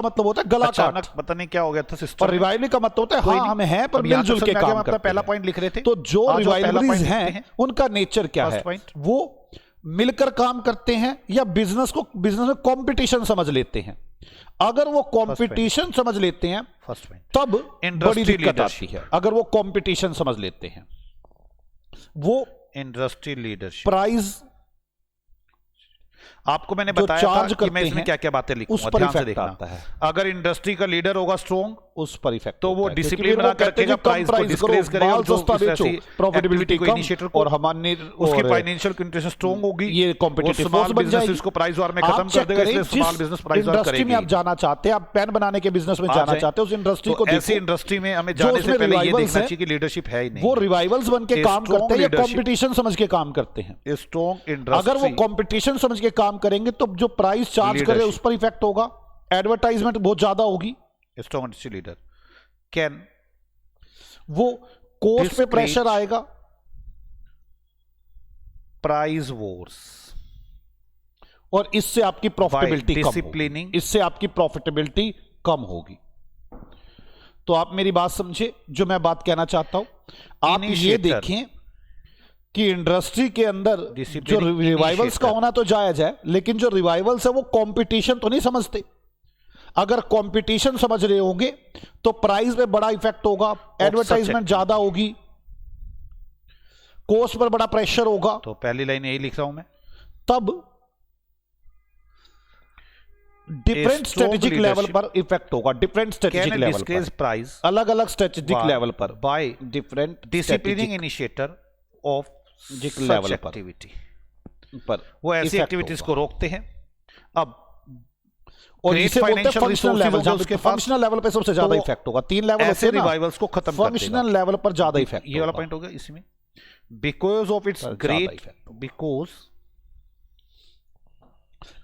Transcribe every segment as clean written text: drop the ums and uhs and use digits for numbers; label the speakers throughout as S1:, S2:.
S1: मतलब होता है गला काट,
S2: पता नहीं क्या हो गया था सिस्टम।
S1: और रिवाइवली का मतलब होता है हाँ हम हैं पर मिलजुल के काम करते हैं।
S2: पहला पॉइंट लिख रहे थे,
S1: तो जो रिवाइवलरीज हैं उनका नेचर क्या है, वो मिलकर काम करते हैं या बिजनेस में कंपटीशन समझ लेते हैं। अगर वो कंपटीशन समझ लेते हैं तब बड़ी दिक्कत आती है। अगर वो कंपटीशन समझ लेते हैं, वो
S2: इंडस्ट्री लीडरशिप
S1: प्राइस
S2: आपको मैंने बताया था कि मैं इसमें क्या क्या बातें लिखूंगा,
S1: उस पर
S2: ध्यान से
S1: इफेक्ट
S2: देखना।
S1: आता है।
S2: अगर इंडस्ट्री का लीडर होगा स्ट्रॉन्ग,
S1: उस पर इफेक्ट
S2: तो वो डिसिप्लिन बना कर रखेगा, प्राइस को डिस्क्रेज करेगा, जो प्रॉफिटेबिलिटी को इनिशिएटर
S1: और हमारे
S2: उसकी फाइनेंशियल कंडीशन स्ट्रॉन्ग होगी,
S1: ये कॉम्पिटिटिव फोर्स बन जाएगी,
S2: इसको प्राइस वार में खत्म कर देगा। इसलिए स्मॉल बिजनेस प्राइस वार करेगी।
S1: इंडस्ट्री में आप जाना चाहते हैं, आप पेन बनाने के बिजनेस में जाना चाहते हैं, उस इंडस्ट्री को
S2: ऐसी इंडस्ट्री में हमें जाने से पहले ये देखना चाहिए कि लीडरशिप है ही नहीं।
S1: वो रिवाइवल्स बन के काम करते हैं या कंपटीशन समझ के काम करते हैं।
S2: स्ट्रॉन्ग इंडस्ट्री,
S1: अगर वो कंपटीशन समझ के काम करेंगे तो जो प्राइस चार्ज करे उस पर इफेक्ट होगा, एडवर्टाइजमेंट बहुत ज्यादा होगी।
S2: स्ट्रॉन्ग इंडस्ट्री लीडर कैन,
S1: वो कोस्ट पे प्रेशर आएगा,
S2: प्राइस वॉर्स,
S1: और इससे आपकी प्रॉफिटेबिलिटी
S2: डिसिप्लिनिंग,
S1: इससे आपकी प्रॉफिटेबिलिटी कम होगी। तो आप मेरी बात समझे, जो मैं बात कहना चाहता हूं। आप ये देखें कि इंडस्ट्री के अंदर जो रिवाइवल्स का होना तो जायज है, लेकिन जो रिवाइवल्स है वो कंपटीशन तो नहीं समझते। अगर कंपटीशन समझ रहे होंगे तो प्राइस पे बड़ा इफेक्ट होगा, एडवर्टाइजमेंट ज्यादा होगी, कोस्ट पर बड़ा प्रेशर होगा।
S2: तो पहली लाइन यही लिख रहा हूं मैं।
S1: तब डिफरेंट स्ट्रेटेजिक लेवल पर इफेक्ट होगा, डिफरेंट स्ट्रेटेजिक लेवल पर,
S2: प्राइस
S1: अलग अलग स्ट्रेटेजिक लेवल पर,
S2: by
S1: different
S2: disciplining initiator of
S1: level
S2: पर वो ऐसी एक्टिविटीज को रोकते हैं। अब
S1: और इसे बोलते हैं फंक्शनल लेवल, उसके फंक्शनल लेवल पे सबसे ज्यादा इफेक्ट होगा। 3 लेवल
S2: ऐसे रिवाइवल्स को खत्म कर देगा,
S1: फंक्शनल लेवल पर ज्यादा इफेक्ट।
S2: ये वाला पॉइंट हो गया इसमें, because of its great, because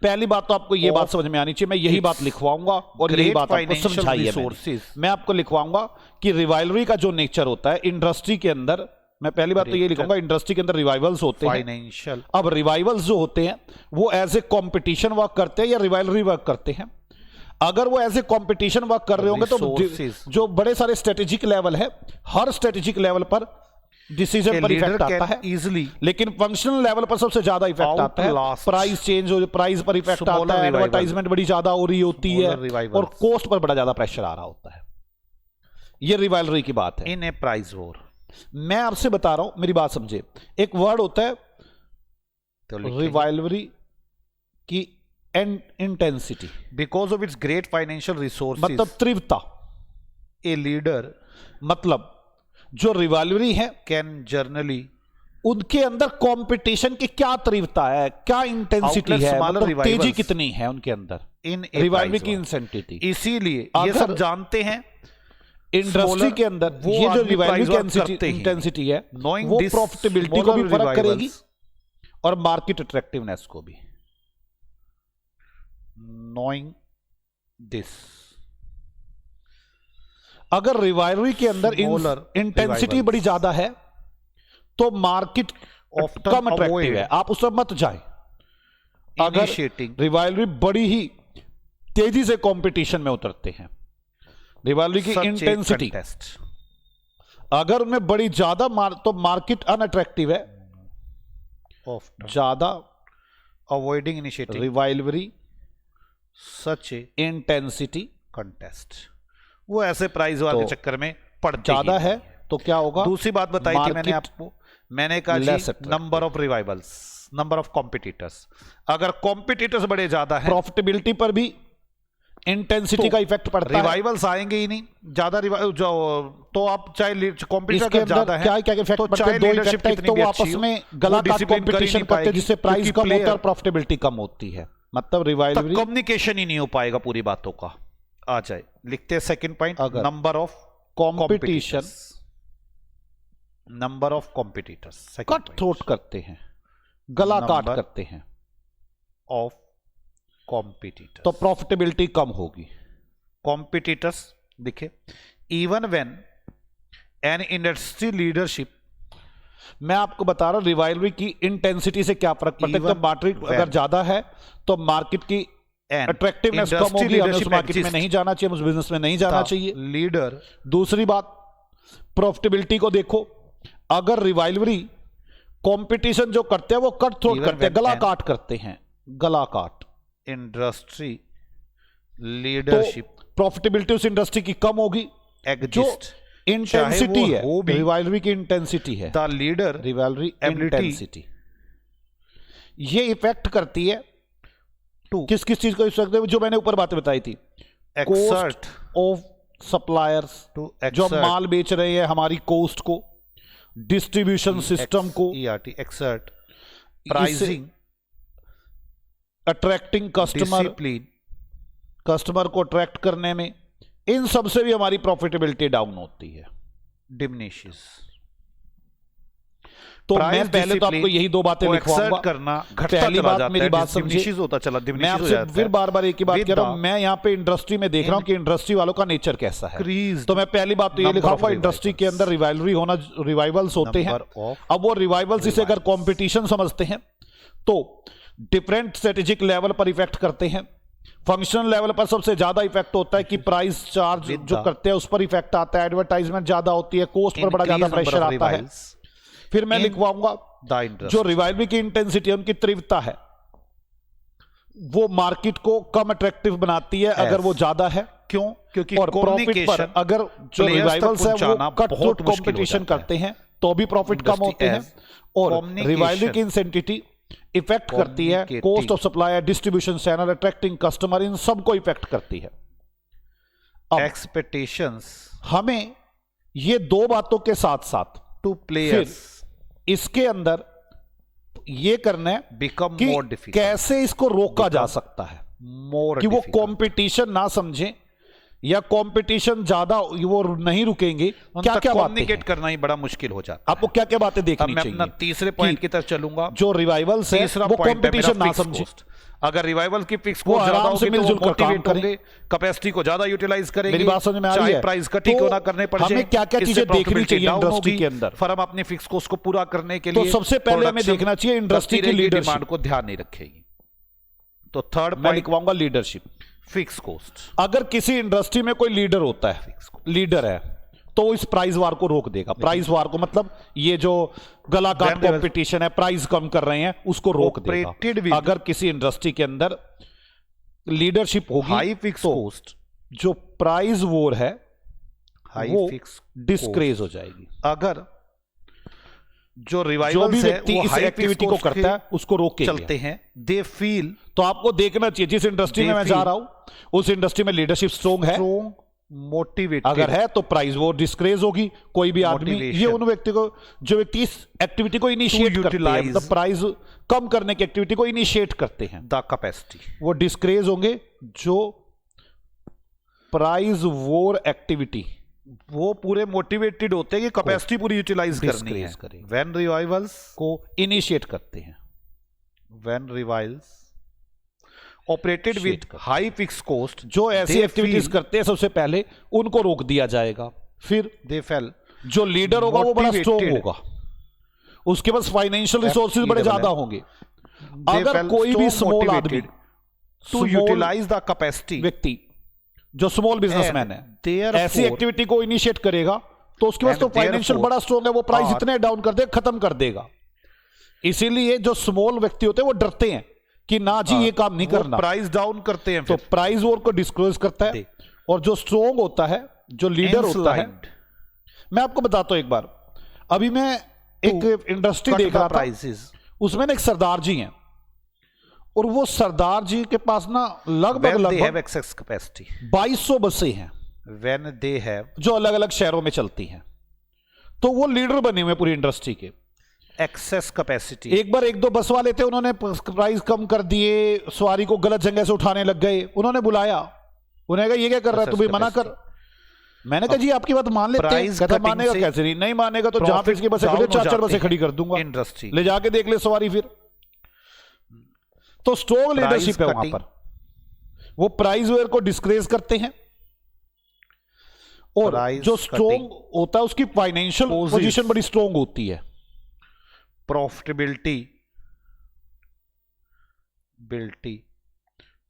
S1: पहली बात तो आपको ये बात समझ में आनी चाहिए, मैं यही बात लिखवाऊंगा और यही बात आपको समझाई है। मैं आपको लिखवाऊंगा कि रिवाइवलरी का जो नेचर होता है इंडस्ट्री के अंदर, मैं पहली बात तो ये लिखूंगा, इंडस्ट्री के अंदर रिवाइवल्स होते हैं
S2: फाइनेंशियल।
S1: अब रिवाइवल्स जो होते हैं वो एज ए कंपटीशन वर्क करते हैं या रिवाइवलरी वर्क करते हैं। अगर वो एज ए कंपटीशन वर्क कर रहे होंगे तो जो बड़े सारे स्ट्रेटेजिक लेवल है, हर स्ट्रेटेजिक लेवल पर डिसीजन पर इफेक्ट आता है इजीली, लेकिन फंक्शनल लेवल पर सबसे ज्यादा इफेक्ट आता है। प्राइस चेंज हो, प्राइस पर इफेक्ट आता है, एडवर्टाइजमेंट बड़ी ज्यादा हो रही होती है और कॉस्ट पर बड़ा ज्यादा प्रेशर आ रहा होता है। ये रिवाइवलरी की बात है।
S2: इन ए प्राइस वॉर,
S1: मैं आपसे बता रहा हूं, मेरी बात समझे। एक वर्ड होता है रिवाइवलरी की intensity,
S2: because of its great financial resources,
S1: मतलब तीव्रता।
S2: ए लीडर,
S1: मतलब जो रिवाइवलरी है
S2: कैन जर्नली,
S1: उनके अंदर कंपटीशन की क्या तीव्रता है, क्या इंटेंसिटी है, मतलब तेजी कितनी है उनके अंदर
S2: इन
S1: रिवाइवलरी की इंटेंसिटी।
S2: इसीलिए ये सब जानते हैं
S1: इंडस्ट्री के अंदर ये जो रिवाइवलरी की इंटेंसिटी है वो प्रॉफिटेबिलिटी को भी फर्क करेगी और मार्केट अट्रैक्टिवनेस को भी।
S2: नोइंग दिस,
S1: अगर रिवाइवलरी के अंदर इंटेंसिटी बड़ी ज्यादा है तो मार्केट कम अट्रैक्टिव है, आप उस पर मत जाएं। अगर रिवाइवलरी बड़ी ही तेजी से कंपटीशन में उतरते हैं, रिवाइवलरी की इंटेंसिटी अगर उनमें बड़ी ज्यादा तो मार्केट अनअट्रैक्टिव है, ज्यादा
S2: अवॉइडिंग इनिशिएटिव
S1: रिवाइवलरी
S2: सच
S1: इंटेंसिटी
S2: कंटेस्ट, वो ऐसे प्राइस वाले
S1: तो
S2: चक्कर में पड़
S1: ज्यादा है तो क्या होगा।
S2: दूसरी बात बताई थी मैंने आपको, मैंने कहा number of rivals, number of competitors. अगर कॉम्पिटिटर्स बड़े ज्यादा हैं,
S1: प्रॉफिटेबिलिटी पर भी इंटेंसिटी का इफेक्ट पड़ता है।
S2: रिवाइवल्स आएंगे ही नहीं, ज्यादा जो तो आप चाहे कॉम्पिटिटर
S1: ज्यादा है, क्या इफेक्ट पड़ता है, दो इफेक्ट है। तो वो आपस में गला काट कंपटीशन करते हैं जिससे प्राइस कम होता है और प्रॉफिटेबिलिटी कम होती है। मतलब रिवाइवलरी
S2: कम्युनिकेशन ही नहीं हो पाएगा पूरी बातों का। आ जाए, लिखते हैं second point, number of
S1: competition,
S2: number of competitors
S1: cut throat करते हैं, गला काट करते हैं
S2: ऑफ कॉम्पिटिटर्स,
S1: तो प्रॉफिटेबिलिटी कम होगी।
S2: कॉम्पिटिटर्स दिखे, even when an industry leadership,
S1: मैं आपको बता रहा हूं रिवाइवलरी की इंटेंसिटी से क्या फर्क पड़ता है। तो मार्केट अगर ज्यादा है तो मार्केट की अट्रैक्टिवनेस कम होगी, हमें उस मार्केट में नहीं जाना चाहिए, उस बिजनेस में नहीं जाना चाहिए।
S2: लीडर।
S1: दूसरी बात, प्रॉफिटेबिलिटी को देखो, अगर रिवाइवरी कंपटीशन जो करते हैं वो कट थ्रोट करते हैं, गला काट करते हैं, गला काट।
S2: इंडस्ट्री लीडरशिप,
S1: तो प्रॉफिटेबिलिटी उस इंडस्ट्री की कम होगी। जो इंटेंसिटी है, रिवाइवरी की इंटेंसिटी है,
S2: द लीडर
S1: रिवाइवरी इंटेंसिटी, ये इफेक्ट करती है किस किस चीज को इफेक्ट करती है, जो मैंने ऊपर बातें बताई थी। कॉस्ट ऑफ सप्लायर्स, जो माल बेच रहे हैं हमारी कॉस्ट को, डिस्ट्रीब्यूशन सिस्टम को,
S2: exert, pricing,
S1: attracting customer, customer को अट्रैक्ट करने में, इन सब से भी हमारी प्रॉफिटेबिलिटी डाउन होती है,
S2: डिमिनिशेस।
S1: तो मैं पहले तो आपको यही दो बातें लिखवाऊंगा
S2: करना,
S1: पहली बात मेरी बात समझिए,
S2: होता चला,
S1: मैं आपसे फिर बार बार एक ही बात कह रहा हूं, मैं यहाँ पे इंडस्ट्री में देख रहा हूं कि इंडस्ट्री वालों का नेचर कैसा है। तो मैं पहली बात तो ये लिखाऊंगा, इंडस्ट्री के अंदर रिवाइवरी होना, रिवाइवल्स होते हैं। अब वो रिवाइवल्स इसे अगर कॉम्पिटिशन समझते हैं तो डिफरेंट स्ट्रेटेजिक लेवल पर इफेक्ट करते हैं। फंक्शनल लेवल पर सबसे ज्यादा इफेक्ट होता है कि प्राइस चार्ज जो करते हैं उस पर इफेक्ट आता है, एडवर्टाइजमेंट ज्यादा होती है, कॉस्ट पर बड़ा ज्यादा प्रेशर आता है। फिर मैं लिखवाऊंगा जो रिवाइवरी की इंटेंसिटी है, उनकी तीव्रता है, वो मार्केट को कम अट्रैक्टिव बनाती है अगर वो ज्यादा है। क्यों? क्योंकि और प्रॉफिट पर अगर जो रिवाइवल्स है वो कट थ्रू कंपटीशन करते हैं तो भी प्रॉफिट कम होते हैं। और रिवाइवरी की इंसेंटिटी इफेक्ट करती है cost of supply, distribution channel, attracting customer, इन सबको इफेक्ट करती है।
S2: एक्सपेक्टेशंस,
S1: हमें ये दो बातों के साथ साथ
S2: टू प्लेयर्स
S1: इसके अंदर ये करना है
S2: बिकम
S1: कि
S2: मोर डिफिकल्ट,
S1: कैसे इसको रोका जा सकता है,
S2: मोर
S1: कि वो कंपटीशन ना समझे या कंपटीशन ज्यादा वो नहीं रुकेंगे। क्या क्या
S2: कम्युनिकेट करना ही बड़ा मुश्किल हो जाता है।
S1: आपको क्या क्या बातें देखनी चाहिए?
S2: मैं अपना तीसरे पॉइंट की तरफ चलूंगा,
S1: जो रिवाइवल्स है वो कंपटीशन ना समझे।
S2: अगर रिवाइवल की फिक्स कॉस्ट ज्यादा होगी तो वो मोटिवेट होंगे, कैपेसिटी को ज्यादा यूटिलाइज करेंगे।
S1: मेरी बात समझ में आ रही है?
S2: प्राइस कटिंग को ना करने पड़ जाए,
S1: हमें क्या क्या चीजें देखनी चाहिए इंडस्ट्री के अंदर,
S2: फर्म अपनी फिक्स कॉस्ट को पूरा करने के लिए।
S1: तो सबसे पहले हमें देखना चाहिए इंडस्ट्री की लीडरशिप
S2: को ध्यान नहीं रखेगी। तो थर्ड
S1: मैं लिखवाऊंगा लीडरशिप,
S2: फिक्स कॉस्ट।
S1: अगर किसी इंडस्ट्री में कोई लीडर होता है, लीडर है, तो वो इस प्राइस वार को रोक देगा। प्राइस वार को मतलब ये जो गला काट कंपटीशन है, प्राइस कम कर रहे हैं, उसको रोक देगा। अगर किसी इंडस्ट्री के अंदर लीडरशिप होगी,
S2: हाई फिक्स कॉस्ट,
S1: जो प्राइस वॉर है
S2: हाई फिक्स
S1: डिस्क्रेज हो जाएगी।
S2: अगर जो रिवाइवल
S1: भी व्यक्ति इस एक्टिविटी को करता है उसको रोक के
S2: चलते हैं, दे फील।
S1: तो आपको देखना चाहिए जिस इंडस्ट्री में मैं जा रहा हूं उस इंडस्ट्री में लीडरशिप स्ट्रॉन्ग है,
S2: मोटिवेटेड
S1: अगर है तो प्राइस वो डिस्क्रेज होगी। कोई भी आदमी, ये उन व्यक्ति को जो व्यक्ति इस एक्टिविटी को इनिशिएट करते हैं, मतलब प्राइस कम करने की एक्टिविटी को इनिशिएट करते हैं,
S2: द कैपेसिटी,
S1: वो डिस्क्रेज होंगे। जो प्राइस वॉर एक्टिविटी,
S2: वो पूरे मोटिवेटेड होते हैं कि कैपेसिटी पूरी यूटिलाइज करनी है। व्हेन रिवाइवल्स
S1: को इनिशिएट करते हैं,
S2: when rivals operated with high fixed cost,
S1: जो ऐसी एक्टिविटीज करते हैं सबसे पहले उनको रोक दिया जाएगा। फिर
S2: दे फेल,
S1: जो लीडर होगा वो बड़ा स्ट्रॉन्ग होगा, उसके पास फाइनेंशियल रिसोर्सेज बड़े ज्यादा होंगे। अगर कोई भी स्मॉल आदमी
S2: टू यूटिलाइज द कैपेसिटी,
S1: व्यक्ति जो स्मॉल बिजनेसमैन है, ऐसी एक्टिविटी को इनिशिएट करेगा तो उसके पास तो फाइनेंशियल बड़ा स्ट्रॉन्ग है, वो प्राइस इतने डाउन कर देगा, खत्म कर देगा। इसीलिए जो स्मॉल व्यक्ति होते हैं वो डरते हैं कि ना जी ये काम नहीं करना,
S2: प्राइस डाउन करते हैं।
S1: तो प्राइस वॉर को डिस्क्लोज करता है। और जो स्ट्रॉन्ग होता है, जो लीडर होता है, मैं आपको बताता हूं एक बार, अभी मैं एक इंडस्ट्री देख रहा था, उसमें एक सरदार जी हैं और वो सरदार जी के पास ना लगभग 2200 बसें हैं,
S2: व्हेन दे हैव, जो
S1: अलग अलग शहरों में चलती हैं। तो वो लीडर बने हुए पूरी इंडस्ट्री के।
S2: एक्सेस कैपेसिटी,
S1: एक बार एक दो बस वाले थे, उन्होंने प्राइस कम कर दिए, सवारी को गलत जगह से उठाने लग गए। उन्होंने बुलाया, उन्होंने कहा ये क्या कर रहा है, तू भी मना कर। मैंने कहा जी आपकी बात मान लेते हैं। कहता मानेगा कैसे? नहीं मानेगा तो जहां पे इसकी बसें खड़ी, 4-4 बसें खड़ी कर दूंगा,
S2: इंडस्ट्री
S1: ले जाके देख ले सवारी। फिर तो स्ट्रॉन्ग लीडरशिप है वहां पर, वो प्राइस वेयर को डिस्क्रेज करते हैं। और जो स्ट्रॉन्ग होता है उसकी फाइनेंशियल पोजीशन बड़ी स्ट्रॉन्ग होती है।
S2: Profitability,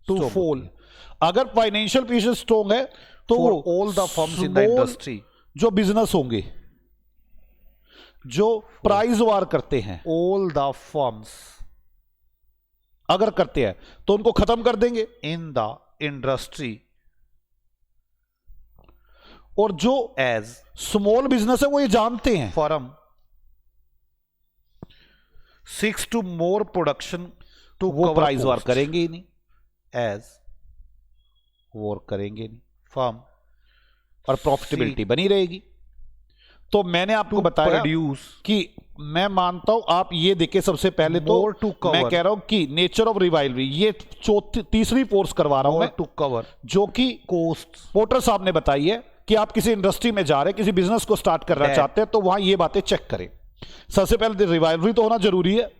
S2: to fall.
S1: अगर फाइनेंशियल पोजीशन स्ट्रॉन्ग है तो
S2: for all the firms in the industry,
S1: जो बिजनेस होंगे जो प्राइस वार करते हैं,
S2: ऑल द फर्म्स
S1: अगर करते हैं तो उनको खत्म कर देंगे
S2: इन द इंडस्ट्री,
S1: और जो
S2: एज
S1: स्मॉल बिजनेस है वो ये जानते हैं,
S2: firm seeks to more production टू
S1: वो प्राइस वार करेंगे ही नहीं,
S2: एज
S1: वॉर करेंगे नहीं,
S2: फर्म
S1: और प्रॉफिटेबिलिटी बनी रहेगी। तो मैंने आपको बताया कि मैं मानता हूं आप ये देखें, सबसे पहले तो मैं कह रहा हूं कि नेचर ऑफ रिवाइवरी, ये तीसरी फोर्स करवा रहा हूं मैं,
S2: टू कवर,
S1: जो कि कोस्ट पोर्टर साहब ने बताई है कि आप किसी इंडस्ट्री में जा रहे हैं, किसी बिजनेस को स्टार्ट करना चाहते हैं, तो वहां ये बातें चेक करें। सबसे पहले रिवाइवरी तो होना जरूरी है,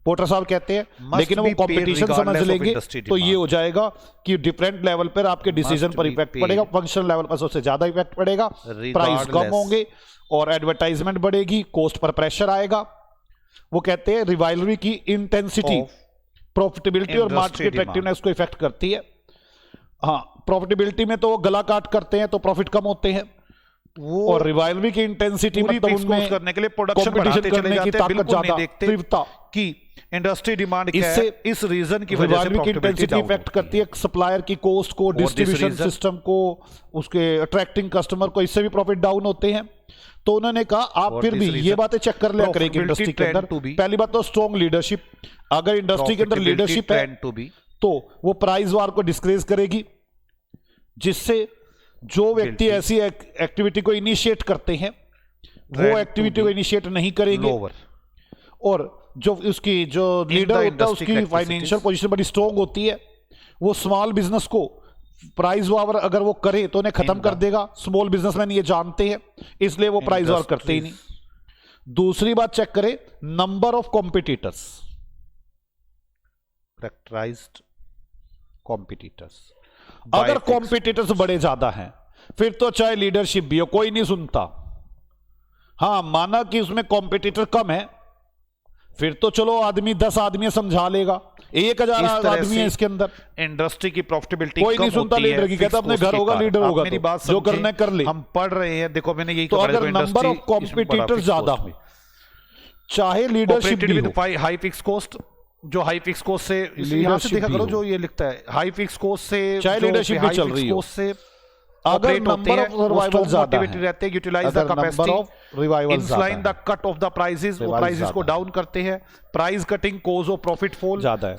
S1: पोर्टर साहब कहते हैं, लेकिन वो कंपटीशन समझ लेंगे तो ये हो जाएगा कि डिफरेंट लेवल पर आपके डिसीजन पर इफेक्ट पड़ेगा, फंक्शनल लेवल पर सबसे ज्यादा इफेक्ट पड़ेगा, प्राइस कम होंगे और एडवर्टाइजमेंट बढ़ेगी, कॉस्ट पर प्रेशर आएगा। वो कहते हैं रिवाइवरी की इंटेंसिटी प्रॉफिटेबिलिटी और मार्केट अट्रैक्टिवनेस को इफेक्ट करती है। हाँ, प्रॉफिटेबिलिटी में तो वो गला काट करते हैं तो प्रॉफिट कम होते हैं, वो और रिवाइवरी की इंटेंसिटी मतलब उनमें
S2: करने के लिए प्रोडक्शन बढ़ाते चले जाते हैं, बिल्कुल नहीं देखते
S1: तीव्रता
S2: कि इंडस्ट्री डिमांड क्या है, इस रीजन की वजह से
S1: रिवाइवरी की इंटेंसिटी इफेक्ट करती है सप्लायर की कॉस्ट को, डिस्ट्रीब्यूशन सिस्टम को, उसके अट्रैक्टिंग कस्टमर को, इससे भी प्रॉफिट डाउन होते हैं। तो उन्होंने कहा आप फिर भी ये बातें चेक कर लिया करेंगे इंडस्ट्री के अंदर। पहली बात तो स्ट्रॉन्ग लीडरशिप, अगर इंडस्ट्री के अंदर लीडरशिप है तो वो प्राइस वार को डिस्करेज करेगी, जिससे जो व्यक्ति ऐसी एक्टिविटी को इनिशिएट करते हैं वो एक्टिविटी को इनिशिएट नहीं करेंगे, और जो उसकी जो लीडर होता है उसकी फाइनेंशियल पोजीशन बड़ी स्ट्रॉन्ग होती है, वो स्मॉल बिजनेस को प्राइस वार अगर वो करे तो उन्हें खत्म कर देगा। स्मॉल बिजनेसमैन ये जानते हैं, इसलिए वो प्राइस वार करते ही नहीं। दूसरी बात चेक करें, number of competitors,
S2: characterised competitors.
S1: अगर कॉम्पिटिटर्स बड़े ज्यादा हैं फिर तो चाहे लीडरशिप भी हो कोई नहीं सुनता। हां, माना कि उसमें कॉम्पिटिटर कम है, फिर तो चलो आदमी 10 आदमी समझा लेगा, 1000 आदमी है इसके अंदर,
S2: इंडस्ट्री की प्रॉफिटेबिलिटी
S1: कोई नहीं सुनता लीडर की, कहता अपने घर होगा लीडर होगा,
S2: मेरी बात
S1: जो करना कर ले।
S2: हम पढ़ रहे हैं, देखो मैंने यही
S1: तो अगर नंबर ऑफ कॉम्पिटिटर ज्यादा हो, चाहे लीडरशिप भी हो,
S2: हाई फिक्स कॉस्ट, जो हाई फिक्स कॉस्ट से यहां से देखा करो, जो ये लिखता है हाई फिक्स कॉस्ट से,
S1: चाहे लीडरशिप भी चल रही हो, अगर नंबर ऑफ रिवाइवल ज्यादा
S2: रहते हैं, utilise the capacity, incline the cut off the prices, वो प्राइसेस को डाउन करते हैं, price cutting cause of profit fall
S1: ज्यादा है,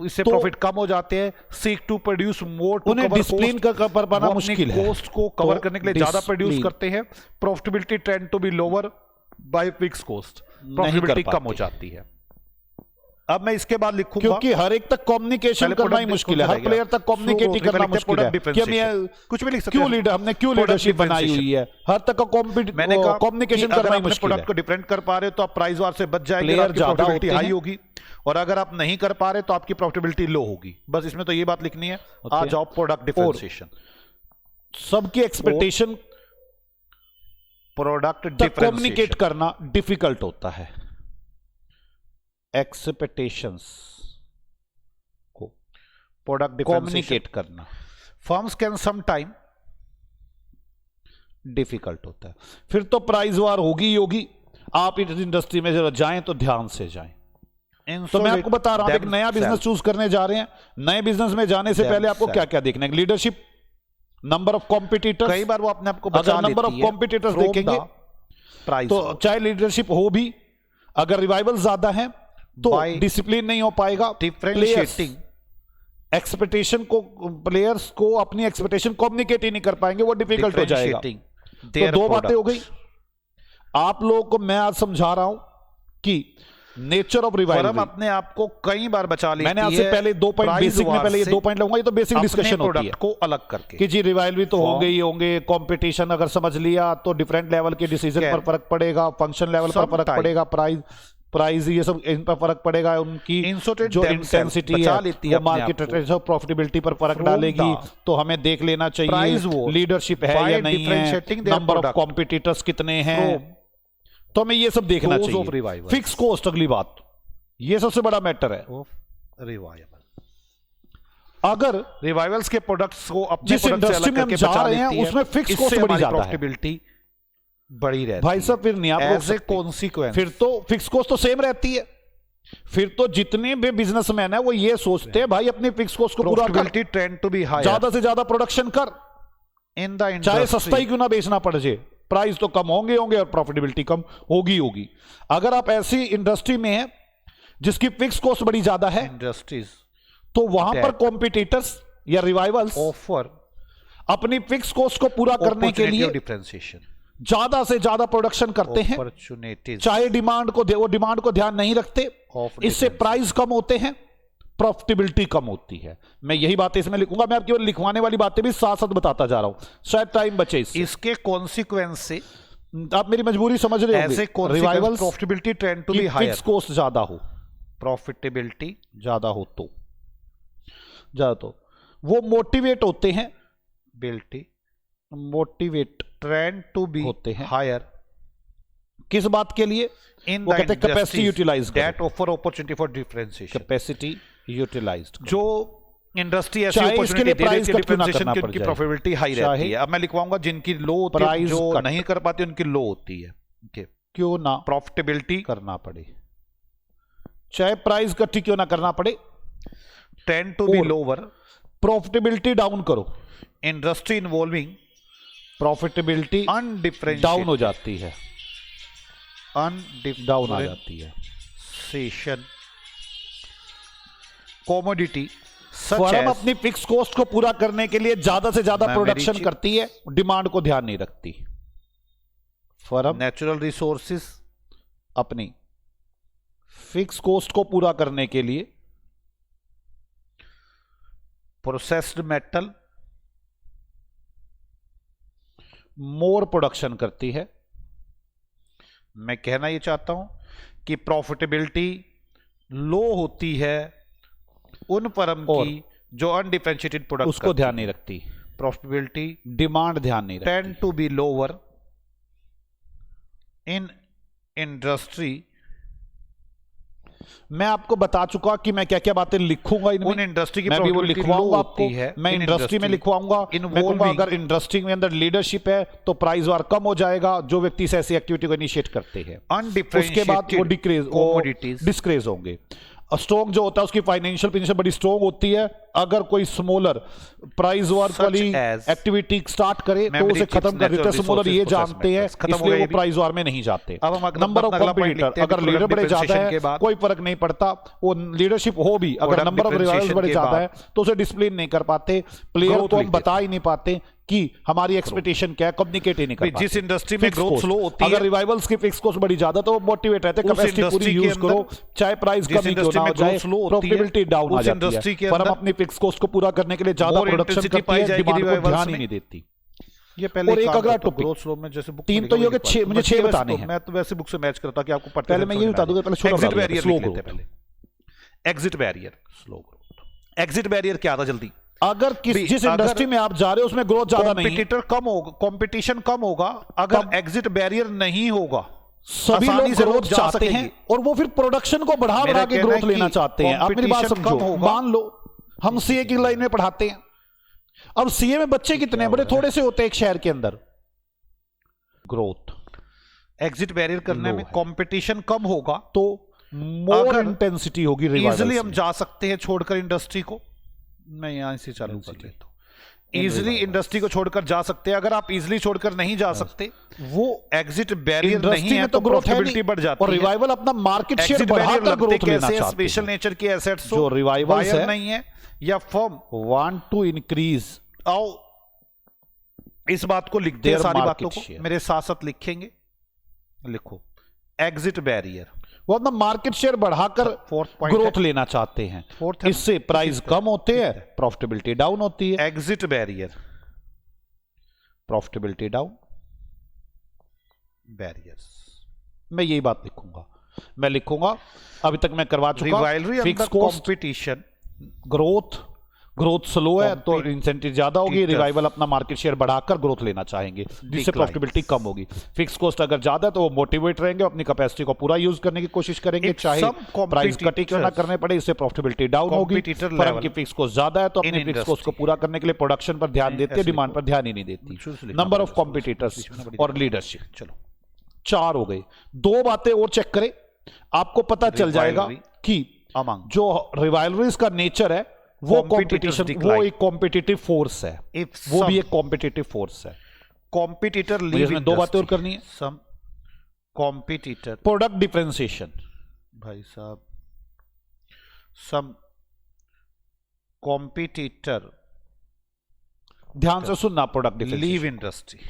S2: इससे प्रॉफिट कम हो जाते हैं, seek to produce more to cover
S1: discipline का कर पाना मुश्किल है,
S2: कॉस्ट को कवर करने के लिए ज्यादा प्रोड्यूस करते हैं, profitability trend to be lower by fixed cost, profitability कम हो जाती है। अब मैं इसके बाद लिखूंगा,
S1: क्योंकि हर एक तक कम्युनिकेशन करना ही मुश्किल है, हर प्लेयर तक कम्युनिकेट ही करना मुश्किल है कि हम
S2: कुछ भी लिख सकते हैं,
S1: क्यों लीडर, हमने क्यों लीडरशिप बनाई हुई है, हर तक का कम्युनिकेशन करना ही मुश्किल है।
S2: प्रोडक्ट को डिफरेंट कर पा रहे हो तो आप प्राइस वार से बच जाएंगे, आपकी प्रॉफिटेबिलिटी हाई होगी, और अगर आप नहीं कर पा रहे तो आपकी प्रॉफिटेबिलिटी लो होगी। बस इसमें तो ये बात लिखनी है। आ जाओ प्रोडक्ट डिफरेंशिएशन,
S1: सबकी एक्सपेक्टेशन
S2: प्रोडक्ट
S1: कम्युनिकेट करना डिफिकल्ट होता है, एक्सपेक्टेशंस को
S2: प्रोडक्ट
S1: कम्युनिकेट करना
S2: firms can some time
S1: difficult होता है। फिर तो प्राइस वार होगी ही होगी। आप इस इंडस्ट्री में जरा जाएं तो ध्यान से जाएं। तो मैं आपको बता रहा हूं, एक नया बिजनेस चूज करने जा रहे हैं, नए बिजनेस में जाने से पहले आपको क्या क्या देखना है, लीडरशिप, नंबर ऑफ कॉम्पिटिटर्स,
S2: कई बार वो अपने आप को बचा लेती है,
S1: नंबर ऑफ कॉम्पिटिटर्स देखेंगे तो चाहे लीडरशिप हो भी, अगर रिवाइवल ज्यादा है तो डिसिप्लिन नहीं हो पाएगा,
S2: डिफरेंशिएटिंग
S1: एक्सपेक्टेशन को, प्लेयर्स को अपनी एक्सपेक्टेशन कम्युनिकेट ही नहीं कर पाएंगे, वो डिफिकल्ट हो जाएगा। तो दो बातें हो गई। आप लोगों को मैं आज समझा रहा हूं कि नेचर ऑफ रिवाइवल
S2: अपने आप को कई बार बचा लेती है।
S1: मैंने आपसे पहले 2 पॉइंट बेसिक में, पहले ये 2 पॉइंट लूंगा, ये तो बेसिक डिस्कशन होती है
S2: को अलग करके
S1: कि जी रिवाइवल तो होंगे ही होंगे, कंपटीशन अगर समझ लिया तो डिफरेंट लेवल के डिसीजन पर फर्क पड़ेगा, फंक्शन लेवल पर फर्क पड़ेगा, प्राइस ये सब इन पर फर्क पड़ेगा, उनकी जो इंटेंसिटी है मार्केट प्रॉफिटेबिलिटी पर फर्क डालेगी। तो हमें देख लेना चाहिए लीडरशिप है या नहीं है, नंबर ऑफ कॉम्पिटिटर्स कितने हैं, तो हमें ये सब देखना चाहिए। फिक्स कॉस्ट, अगली बात, ये सबसे बड़ा मैटर है। अगर
S2: रिवाइवल्स के प्रोडक्ट्स को अपने
S1: जिस इंडस्ट्री में हम जा रहे हैं उसमें फिक्स कॉस्ट बड़ी ज्यादा है,
S2: प्रॉफिटेबिलिटी बड़ी रहती है
S1: भाई साहब, फिर नहीं आप रोक
S2: एज ए
S1: सकते।
S2: कॉन्सिक्वेंस
S1: फिर तो फिक्स कॉस्ट तो सेम रहती है। फिर तो जितने भी बिजनेसमैन है वो ये सोचते हैं भाई अपनी फिक्स कॉस्ट को पूरा कर,
S2: profitability trend to be high
S1: ज्यादा से ज्यादा प्रोडक्शन कर,
S2: इन द
S1: चाहे सस्ता ही क्यों ना बेचना पड़ जाए, प्राइस तो कम होंगे और प्रॉफिटेबिलिटी कम होगी। अगर आप ऐसी इंडस्ट्री में है जिसकी फिक्स कॉस्ट बड़ी ज्यादा है
S2: इंडस्ट्रीज,
S1: तो वहां पर कॉम्पिटिटर्स या रिवाइवल्स
S2: ऑफर
S1: अपनी फिक्स कॉस्ट को पूरा करने के लिए
S2: डिफरेंशिएशन,
S1: ज्यादा से ज्यादा प्रोडक्शन करते हैं,
S2: अपॉर्चुनिटीज,
S1: चाहे वो डिमांड को ध्यान नहीं रखते, इससे प्राइस कम होते हैं, प्रॉफिटेबिलिटी कम होती है। मैं यही बातें इसमें लिखूंगा, मैं आपकी लिखवाने वाली बातें भी साथ साथ बताता जा रहा हूं, शायद टाइम बचे इससे।
S2: इसके कॉन्सिक्वेंस से
S1: आप मेरी मजबूरी समझ रहे हो, rivals
S2: profitability trend to be higher,
S1: fixed cost ज्यादा हो,
S2: प्रॉफिटेबिलिटी
S1: ज्यादा हो तो वो मोटिवेट होते हैं,
S2: बिल्टी
S1: मोटिवेट
S2: ट्रेंड टू बी
S1: होते हैं
S2: हायर
S1: किस बात के लिए?
S2: इन
S1: वो कहते हैं capacity utilise,
S2: that offer opportunity for differentiation,
S1: capacity utilised.
S2: जो इंडस्ट्री ऐसी अपॉर्चुनिटी दे रही है डिफरेंशिएशन की उनकी प्रॉफिटेबिलिटी हाई रहती है। अब मैं लिखवाऊंगा जिनकी लो होती है, जो नहीं कर पाती उनकी लो होती है,
S1: क्यों ना
S2: प्रॉफिटेबिलिटी
S1: करना पड़े, चाहे प्राइस इकट्ठी क्यों ना करना पड़े,
S2: tend to be lower,
S1: profitability down करो,
S2: industry involving
S1: profitability
S2: undifferentiated
S1: down हो जाती है, डाउन आ जाती है।
S2: सेशन कॉमोडिटी,
S1: फर्म अपनी फिक्स कॉस्ट को पूरा करने के लिए ज्यादा से ज्यादा प्रोडक्शन करती है, डिमांड को ध्यान नहीं रखती। फर्म
S2: नेचुरल रिसोर्सेज
S1: अपनी फिक्स कॉस्ट को पूरा करने के लिए
S2: प्रोसेस्ड मेटल
S1: मोर प्रोडक्शन करती है।
S2: मैं कहना यह चाहता हूं कि प्रॉफिटेबिलिटी लो होती है उन फर्म की जो अनडिफरेंशिएटेड प्रोडक्ट
S1: उसको ध्यान नहीं रखती,
S2: प्रॉफिटेबिलिटी
S1: डिमांड ध्यान नहीं रखती,
S2: tend to be lower in industry.
S1: मैं आपको बता चुका कि मैं क्या क्या बातें लिखूंगा इनमें,
S2: उन इंडस्ट्री की
S1: मैं भी वो लिखवाऊंगा आपको
S2: है,
S1: मैं इंडस्ट्री में लिखवाऊंगा। मैं कहूंगा अगर इंडस्ट्री में अंदर लीडरशिप है तो प्राइस वार कम हो जाएगा, जो व्यक्ति इस ऐसी एक्टिविटी को इनिशिएट करते हैं, उसके बाद वो डिस्क्रेज होंगे। स्ट्रॉन्ग जो होता है उसकी फाइनेंशियल पोजीशन बड़ी स्ट्रॉन्ग होती है। अगर कोई स्मॉलर प्राइस वार वाली एक्टिविटी स्टार्ट करे तो उसे खत्म कर देते हैं। स्मॉलर ये जानते हैं, इसलिए वो प्राइस वार में नहीं जाते। नंबर ऑफ कॉम्पिटिटर, अगर लीडर बड़े ज्यादा है कोई फर्क नहीं पड़ता, वो लीडरशिप हो भी, अगर नंबर ऑफ रिवाइवल्स बड़े ज्यादा है तो उसे डिसिप्लिन नहीं कर पाते, प्लेयर को हम बता ही नहीं पाते कि हमारी एक्सपेक्टेशन क्या है, कम्युनिकेट ही नहीं कर पाते।
S2: जिस इंडस्ट्री में ग्रोथ स्लो होती है,
S1: अगर रिवाइवल्स की फिक्स कॉस्ट बड़ी ज्यादा तो वो मोटिवेट रहते हैं, कैपेसिटी पूरी यूज करो, चाहे प्राइस कम ही क्यों ना हो जाए, प्रॉफिटेबिलिटी डाउन आ जाती है। फर्म अपनी फिक्स कॉस्ट को पूरा करने के लिए ज्यादा प्रोडक्शन करती है, डिमांड को ध्यान ही नहीं देती।
S2: ये पहले
S1: और एक अगला टॉपिक,
S2: ग्रोथ स्लो में जैसे बुक
S1: 3 तो ये हो गए, मुझे 6 बताने हैं।
S2: मैं तो वैसे बुक से मैच करता कि आपको पढ़ते
S1: पहले मैं ये बता दूंगा, पहले
S2: एग्जिट बैरियर स्लो ग्रोथ, पहले exit barrier slow growth. Exit barrier क्या था जल्दी,
S1: अगर जिस इंडस्ट्री में आप जा रहे हो उसमें ग्रोथ ज्यादा नहीं है,
S2: कॉम्पिटिटर कम होगा, कंपटीशन कम होगा, अगर एग्जिट बैरियर नहीं होगा,
S1: सभी लोग ग्रोथ चाहते हैं और वो फिर प्रोडक्शन को बढ़ा बढ़ा के ग्रोथ लेना चाहते हैं। आप मेरी बात समझो, मान लो हम सीए की लाइन में पढ़ाते हैं, अब सीए में बच्चे कितने बड़े थोड़े से होते हैं एक शहर के अंदर, ग्रोथ
S2: एग्जिट बैरियर करने में कंपटीशन कम होगा
S1: तो मोर इंटेंसिटी होगी,
S2: इजीली हम जा सकते हैं छोड़कर इंडस्ट्री को। मैं यहां से चालू कर लेता हूं, इजीली इंडस्ट्री को छोड़कर जा सकते हैं। अगर आप इजीली छोड़कर नहीं जा सकते, वो एग्जिट बैरियर नहीं है तो प्रॉफिटेबिलिटी बढ़ जाती है।
S1: और रिवाइवल अपना मार्केट शेयर बढ़ाकर ग्रोथ लेना चाहते हैं।
S2: स्पेशल नेचर के एसेट्स
S1: जो रिवाइवल्स है
S2: नहीं है या फर्म
S1: वांट टू इंक्रीज,
S2: आओ इस बात को लिखते हैं, सारी बातों को मेरे साथ साथ लिखेंगे। लिखो एग्जिट बैरियर,
S1: वो अपना मार्केट शेयर बढ़ाकर ग्रोथ लेना चाहते हैं, इससे प्राइस कम होते हैं, प्रॉफिटेबिलिटी डाउन होती है।
S2: Exit barrier,
S1: profitability down,
S2: barriers,
S1: मैं यही बात लिखूंगा। मैं लिखूंगा, अभी तक मैं करवा चुका,
S2: rivalry, fixed competition,
S1: growth, growth slow है तो इंसेंटिव ज्यादा होगी, रिवाइवल अपना मार्केट शेयर बढ़ाकर ग्रोथ लेना चाहेंगे जिससे प्रॉफिटेबिलिटी कम होगी। फिक्स कॉस्ट अगर ज्यादा है तो वो मोटिवेट रहेंगे, अपनी कैपेसिटी को पूरा यूज करने की कोशिश करेंगे, चाहे प्राइस कट क्यों ना करने पड़े, इससे प्रॉफिटेबिलिटी डाउन होगी। फर्म की फिक्स कॉस्ट ज्यादा है तो अपनी फिक्स कॉस्ट को पूरा करने के लिए प्रोडक्शन पर ध्यान देती है, डिमांड पर ध्यान ही नहीं देती। नंबर ऑफ कॉम्पिटिटर्स और लीडरशिप, चलो 4 हो गए। 2 बातें और चेक करें, आपको पता चल जाएगा कि जो रिवाइवरीज का नेचर है वो कंपटीशन, वो एक कॉम्पिटिटिव फोर्स है, वो भी एक कॉम्पिटिटिव फोर्स है।
S2: कॉम्पिटिटर लीव,
S1: 2 बातें और करनी है।
S2: सम कॉम्पिटिटर,
S1: प्रोडक्ट डिफरेंशिएशन,
S2: भाई साहब, सम कॉम्पिटिटर,
S1: ध्यान से सुनना, प्रोडक्ट
S2: लीव इंडस्ट्री।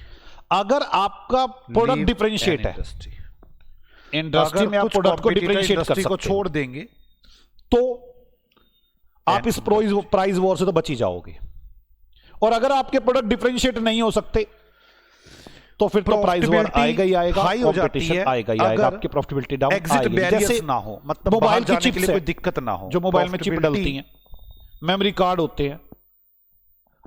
S1: अगर आपका प्रोडक्ट डिफरेंशिएट है, इंडस्ट्री में आप प्रोडक्ट को डिफरेंशिएट कर सकते
S2: को छोड़ देंगे
S1: तो आप इस प्राइस वॉर से तो बच ही जाओगे। और अगर आपके प्रोडक्ट डिफरेंशिएट नहीं हो सकते तो फिर तो प्राइस वॉर आएगा ही आएगा,
S2: हाई हो जाती है,
S1: आएगा ही आएगा, आपकी प्रॉफिटेबिलिटी डाउन आएगी।
S2: जैसे ना हो, मतलब
S1: मोबाइल की चिप्स
S2: के लिए कोई दिक्कत ना हो,
S1: जो मोबाइल में चिप डलती हैं, मेमोरी कार्ड होते हैं,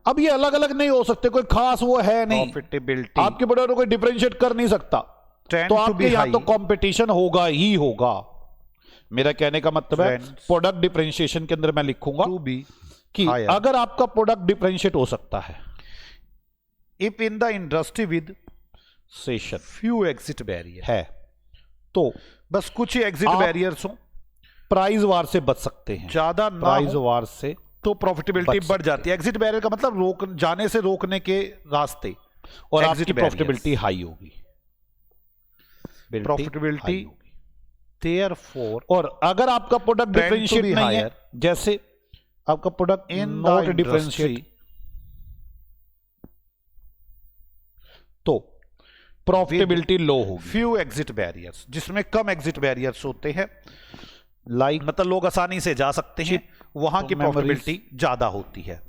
S1: अब ये अलग अलग नहीं हो सकते, कोई खास वो है नहीं,
S2: प्रॉफिटेबिलिटी
S1: आपके प्रोडक्ट को कोई डिफरेंशिएट कर नहीं सकता, तो आपके यहां तो कंपटीशन होगा ही होगा। मेरा कहने का मतलब है प्रोडक्ट डिफरेंशिएशन के अंदर मैं लिखूंगा कि अगर आपका प्रोडक्ट डिफरेंशिएट हो सकता है,
S2: if in the industry with
S1: session
S2: few exit barrier
S1: है, तो
S2: बस कुछ ही एग्जिट बैरियर्स हो,
S1: प्राइस वार से बच सकते हैं,
S2: ज्यादा
S1: प्राइस वार से
S2: तो प्रॉफिटेबिलिटी बढ़ जाती है। एग्जिट बैरियर का मतलब जाने से रोकने के रास्ते,
S1: और आपकी प्रॉफिटेबिलिटी हाई होगी,
S2: प्रॉफिटेबिलिटी देयरफॉर।
S1: और अगर आपका प्रोडक्ट डिफरेंशिएट नहीं है, जैसे आपका प्रोडक्ट
S2: इन
S1: नॉट डिफरेंशिएट, तो प्रॉफिटेबिलिटी लो होगी।
S2: फ्यू एग्जिट बैरियर्स, जिसमें कम एग्जिट बैरियर्स होते हैं,
S1: लाइक
S2: मतलब लोग आसानी से जा सकते हैं, वहां की प्रॉफिटेबिलिटी ज्यादा होती है।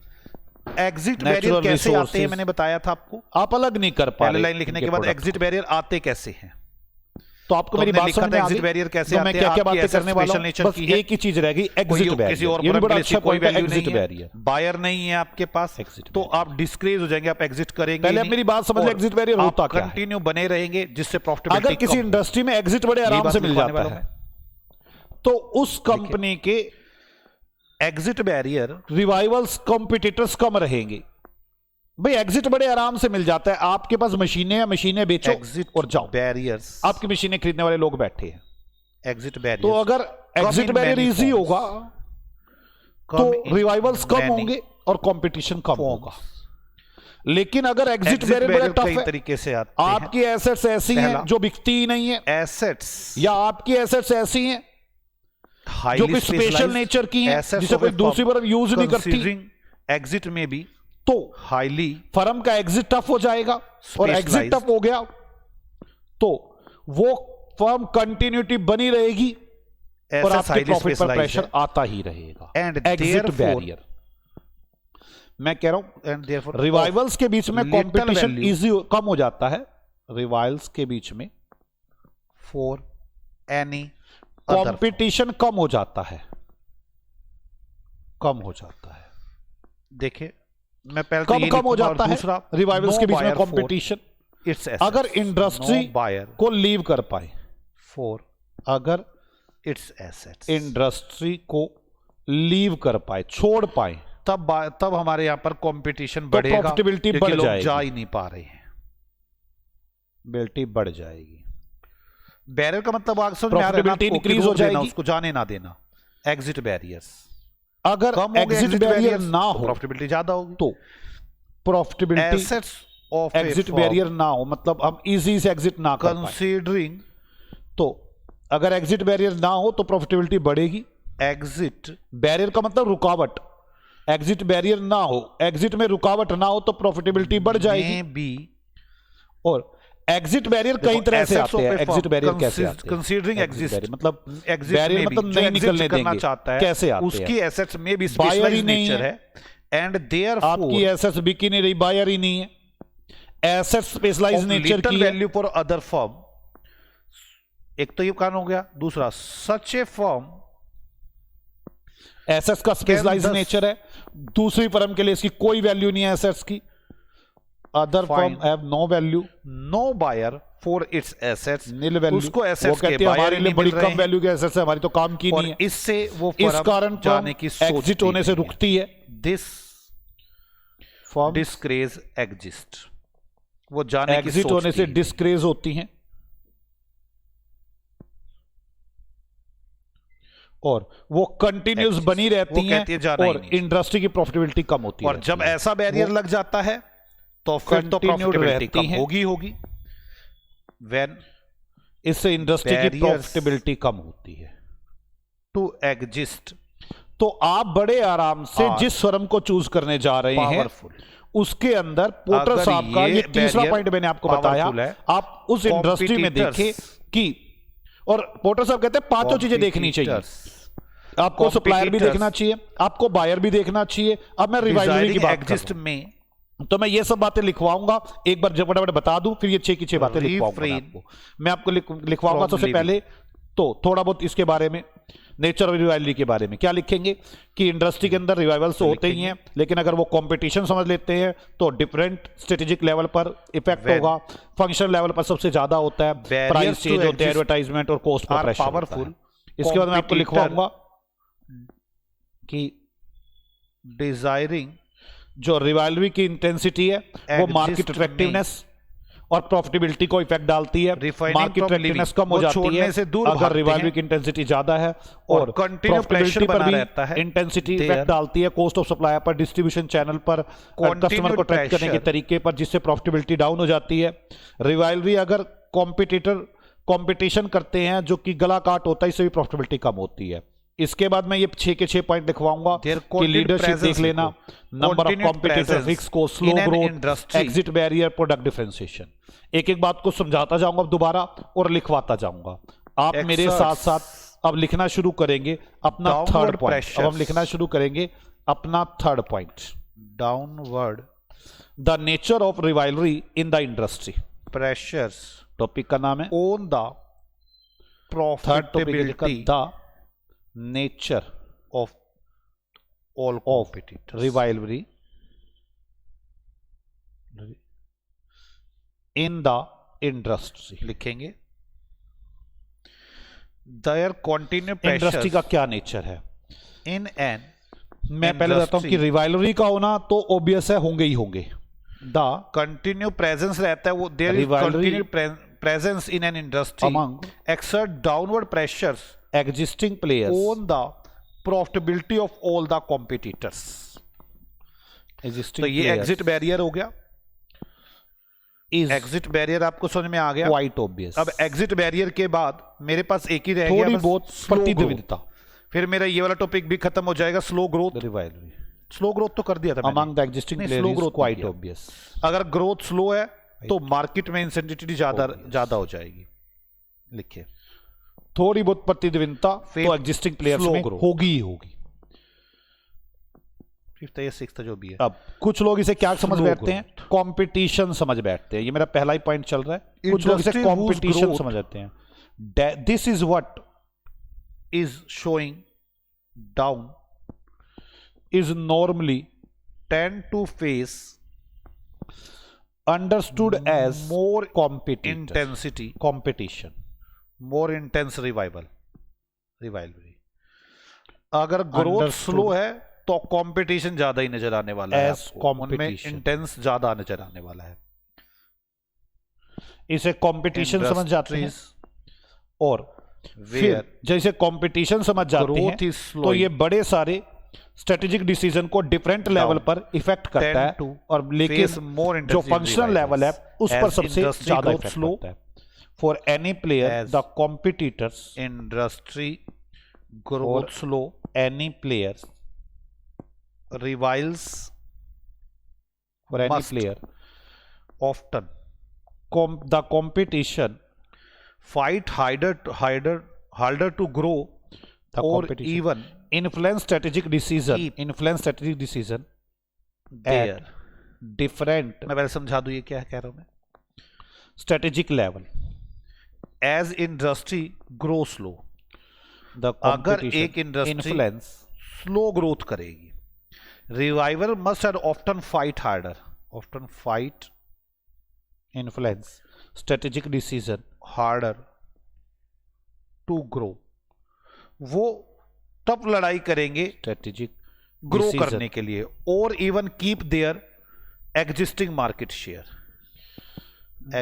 S2: एग्जिट बैरियर कैसे आते हैं मैंने बताया था आपको,
S1: आप अलग नहीं कर पा रहे।
S2: लाइन लिखने के बाद एग्जिट बैरियर आते कैसे हैं,
S1: तो आपको मेरी बात समझ में आ गई।
S2: एग्जिट बैरियर कैसे आते हैं,
S1: मैं क्या-क्या बातें करने वाला हूं, बस एक ही चीज रह गई, एग्जिट बैरियर।
S2: किसी और
S1: ये भी बड़ा अच्छा
S2: कोई
S1: पॉइंट है,
S2: वैल्यू
S1: एग्जिट
S2: नहीं
S1: बैरियर।
S2: है, बायर नहीं है आपके पास, तो आप डिस्करेज हो जाएंगे, आप एग्जिट करेंगे।
S1: पहले आप मेरी बात समझ, एग्जिट बैरियर होता क्या है,
S2: कंटिन्यू बने रहेंगे, जिससे प्रॉफिटेबिलिटी,
S1: अगर किसी इंडस्ट्री में एग्जिट बड़े आराम से मिल जाता है तो उस कंपनी के
S2: एग्जिट बैरियर,
S1: रिवाइवल्स, कॉम्पिटिटर्स कम रहेंगे। भाई एग्जिट बड़े आराम से मिल जाता है, आपके पास मशीनें हैं, मशीनें बेचो
S2: एग्जिट
S1: और जाओ,
S2: बैरियर्स,
S1: आपकी मशीनें खरीदने वाले लोग बैठे हैं।
S2: एग्जिट बैरियर,
S1: तो अगर एग्जिट बैरियर इजी होगा तो रिवाइवल्स कम होंगे और कंपटीशन कम होगा। लेकिन अगर एग्जिट बैरियर बड़ा टफ है,
S2: तरीके से आते हैं,
S1: आपकी एसेट्स ऐसी हैं जो बिकती ही नहीं है,
S2: एसेट्स,
S1: या आपकी एसेट्स ऐसी हैं जो कोई स्पेशल नेचर की हैं जिसे कोई दूसरी तरफ यूज नहीं करती,
S2: एग्जिट में भी
S1: तो
S2: हाईली
S1: फर्म का एग्जिट टफ हो जाएगा। और एग्जिट टफ हो गया तो वो फर्म कंटिन्यूटी बनी रहेगी और आपके प्रॉफिट पर प्रेशर आता ही रहेगा।
S2: एंड
S1: एग्जिट बैरियर, मैं कह रहा हूं,
S2: एंड देयरफॉर
S1: रिवाइवल्स के बीच में कंपटीशन इजी कम हो जाता है, रिवाइवल्स के बीच में
S2: फॉर एनी
S1: कंपटीशन कम हो जाता है, कम हो जाता है।
S2: देखिए मैं पहले
S1: कम हो जाता है रिवाइवल्स के बीच में कंपटीशन, अगर इंडस्ट्री को लीव कर पाए,
S2: फॉर
S1: अगर
S2: इट्स एसेट्स,
S1: इंडस्ट्री को लीव कर पाए, छोड़ पाए,
S2: तब हमारे यहां पर कंपटीशन बढ़ेगा,
S1: प्रॉफिटेबिलिटी बढ़ जाएगी,
S2: जा ही नहीं पा रहे हैं,
S1: प्रॉफिटेबिलिटी बढ़ जाएगी।
S2: बैरियर का मतलब आगे समझ में आ रहा है,
S1: इंक्रीज हो जाएगी,
S2: उसको जाने ना देना। एग्जिट बैरियर्स,
S1: अगर एग्जिट बैरियर ना हो,
S2: प्रॉफिटेबिलिटी ज्यादा होगी,
S1: तो profitability,
S2: assets of
S1: exit barrier ना हो, मतलब हम इजी से एग्जिट ना कर पाए,
S2: कंसीडरिंग,
S1: तो अगर एग्जिट बैरियर ना हो तो प्रॉफिटेबिलिटी बढ़ेगी।
S2: एग्जिट
S1: बैरियर का मतलब रुकावट, एग्जिट बैरियर ना हो, एग्जिट में रुकावट ना हो तो प्रॉफिटेबिलिटी बढ़ जाएगी। और एग्जिट बैरियर कई तरह से आते हैं, एग्जिट बैरियर कैसे आते हैं,
S2: कंसीडरिंग एग्जिट
S1: मतलब बैरियर मतलब नहीं निकलने देंगे,
S2: चाहता है,
S1: कैसे आते हैं,
S2: उसकी एसेट्स में भी स्पेशलाइज्ड नेचर है, एंड देयरफॉर
S1: आपकी एसेट्स बिक ही नहीं रही, बायर ही नहीं है, एसेट्स स्पेशलाइज्ड नेचर की
S2: वैल्यू फॉर अदर फर्म। एक तो ये कारण हो गया, दूसरा सच ए फर्म
S1: एसेट्स का स्पेशलाइज नेचर है, दूसरी फर्म के लिए इसकी कोई वैल्यू नहीं है एसेट्स की, other firm have no value,
S2: no buyer for its assets,
S1: nil value,
S2: उसको
S1: वो
S2: एसेट्स
S1: कहते
S2: के
S1: हैं हमारे
S2: बायर
S1: लिए बड़ी कम वैल्यू के एसेट्स है, हमारी तो काम की नहीं है,
S2: इससे वो
S1: इस कारण
S2: जाने की
S1: एग्जिट होने से रुकती है।
S2: दिस
S1: फर्म
S2: डिस्क्रेज एग्जिस्ट, वो जाने की
S1: एग्जिट होने से डिस्क्रेज होती हैं और वो कंटिन्यूस बनी रहती हैं और इंडस्ट्री की प्रॉफिटेबिलिटी कम होती है।
S2: और जब ऐसा बैरियर लग जाता है तो फिर तो प्रॉफिटेबिलिटी कम होगी व्हेन
S1: इससे इंडस्ट्री की प्रॉफिटेबिलिटी कम होती है।
S2: टू एग्जिस्ट,
S1: तो आप बड़े आराम से जिस फर्म को चूज करने जा रहे हैं उसके अंदर पोर्टर साहब का ये तीसरा पॉइंट मैंने आपको बताया, आप उस इंडस्ट्री में देखें कि, और पोर्टर साहब कहते हैं पांचों चीजें देखनी चाहिए, आपको सप्लायर भी देखना चाहिए, आपको बायर भी देखना चाहिए। अब मैं रिवाइवरी की बात कर में तो मैं ये सब बातें लिखवाऊंगा, एक बार फटाफट बता दूं, फिर ये 6 की 6 बातें लिखवाऊंगा आपको। मैं आपको लिखवाऊंगा सबसे पहले तो थोड़ा बहुत इसके बारे में, नेचर ऑफ रिवाइवरी के बारे में क्या लिखेंगे कि इंडस्ट्री के अंदर रिवाइवल्स तो होते ही हैं, लेकिन अगर वो कंपटीशन समझ लेते हैं तो डिफरेंट स्ट्रेटेजिक लेवल पर इफेक्ट होगा, फंक्शन लेवल पर सबसे ज्यादा होता है, प्राइस चेंज होते हैं, एडवर्टाइजमेंट और कॉस्ट पर प्रेशर पावरफुल। इसके बाद मैं आपको लिखवाऊंगा कि
S2: डिजायरिंग
S1: जो रिवाइवरी की इंटेंसिटी है वो मार्केट अट्रैक्टिवनेस और प्रॉफिटेबिलिटी को इफेक्ट डालती है, मार्केट अट्रैक्टिवनेस कम हो जाती है अगर रिवाइवरी की इंटेंसिटी ज्यादा है, और प्रॉफिटेबिलिटी पर भी इंटेंसिटी इफेक्ट डालती है, कॉस्ट ऑफ सप्लाई पर, डिस्ट्रीब्यूशन चैनल पर, कस्टमर को ट्रैक करने के तरीके पर, जिससे प्रॉफिटेबिलिटी डाउन हो जाती है। रिवाइवरी अगर कंपटीशन करते हैं जो कि गला काट होता है, इससे भी प्रॉफिटेबिलिटी कम होती है। इसके बाद मैं ये 6 के 6 पॉइंट लिखवाऊंगा कि लीडरशिप देख लेना, number of competitor, fix cost, slow growth, exit barrier, product differentiation. एक एक बात को समझाता जाऊंगा दोबारा और लिखवाता जाऊंगा। आप मेरे साथ साथ अब लिखना शुरू करेंगे अपना थर्ड पॉइंट। अब हम लिखना शुरू करेंगे अपना third point,
S2: downward
S1: the nature of rivalry in the industry.
S2: Pressures
S1: topic का नाम है
S2: on the profitability,
S1: the nature
S2: of all competitors,
S1: rivalry in the industry
S2: लिखेंगे। देयर कंटिन्यू प्रेशर,
S1: इंडस्ट्री का क्या नेचर है
S2: इन एन,
S1: मैं पहले बताता हूं कि रिवाइवरी का होना तो ऑब्वियस है, होंगे ही होंगे। द
S2: कंटिन्यू प्रेजेंस रहता है, वो there is continue presence in an industry
S1: among
S2: exert downward pressures
S1: existing players
S2: on the profitability of all the competitors।
S1: existing
S2: तो ये एग्जिट बैरियर हो गया। एग्जिट बैरियर आपको समझ में आ गया,
S1: क्वाइट ऑब्वियस।
S2: अब एग्जिट बैरियर के बाद मेरे पास एक ही रह गया,
S1: थोड़ी बहुत प्रतिद्वंद्विता,
S2: फिर मेरा ये वाला टॉपिक भी खत्म हो जाएगा। स्लो ग्रोथ,
S1: रिवाइवरी,
S2: स्लो ग्रोथ तो कर दिया था
S1: among the existing players, slow growth quite obvious.
S2: अगर ग्रोथ स्लो है तो मार्केट में इंसेंटिविटी ज्यादा हो जाएगी। लिखिए
S1: थोड़ी बहुत प्रतिद्वंद्विता तो एग्जिस्टिंग प्लेयर्स में होगी ही होगी।
S2: फिफ्थ या सिक्स्थ जो भी है।
S1: अब कुछ लोग इसे क्या समझ बैठते हैं, कंपटीशन समझ बैठते हैं। ये मेरा पहला ही पॉइंट चल रहा है। कुछ लोग इसे कंपटीशन समझ जाते हैं। This is what
S2: is showing down
S1: is normally
S2: tend to face
S1: understood as
S2: more
S1: competitor,
S2: intensity,
S1: competition,
S2: more intense rivalry। अगर ग्रोथ स्लो है तो कंपटीशन ज्यादा ही नजर आने वाला है, उनमें इंटेंस ज्यादा नजर आने वाला है।
S1: इसे कंपटीशन समझ जाते हैं, और फिर जैसे कंपटीशन समझ जाते हैं तो ये बड़े सारे स्ट्रेटेजिक डिसीजन को डिफरेंट लेवल पर इफेक्ट करता है, और लेकिन जो फंक्शनल लेवल है उस पर सबसे ज्यादा इफेक्ट करता है। For any player the competitors,
S2: industry growth slow,
S1: any player
S2: rivals,
S1: for any player
S2: often
S1: the competition
S2: fight harder to grow or even
S1: influence strategic decision
S2: there
S1: at different,
S2: मैं पहले समझा दूं ये क्या कह रहा हूं मैं,
S1: strategic level
S2: as industry grow slow।
S1: the
S2: अगर एक इंडस्ट्री
S1: influence
S2: स्लो ग्रोथ करेगी। Revival must and often fight harder, often fight
S1: influence strategic decision
S2: harder to grow. वो तब लड़ाई करेंगे
S1: स्ट्रेटेजिक
S2: ग्रो करने के लिए, और even keep their existing market share.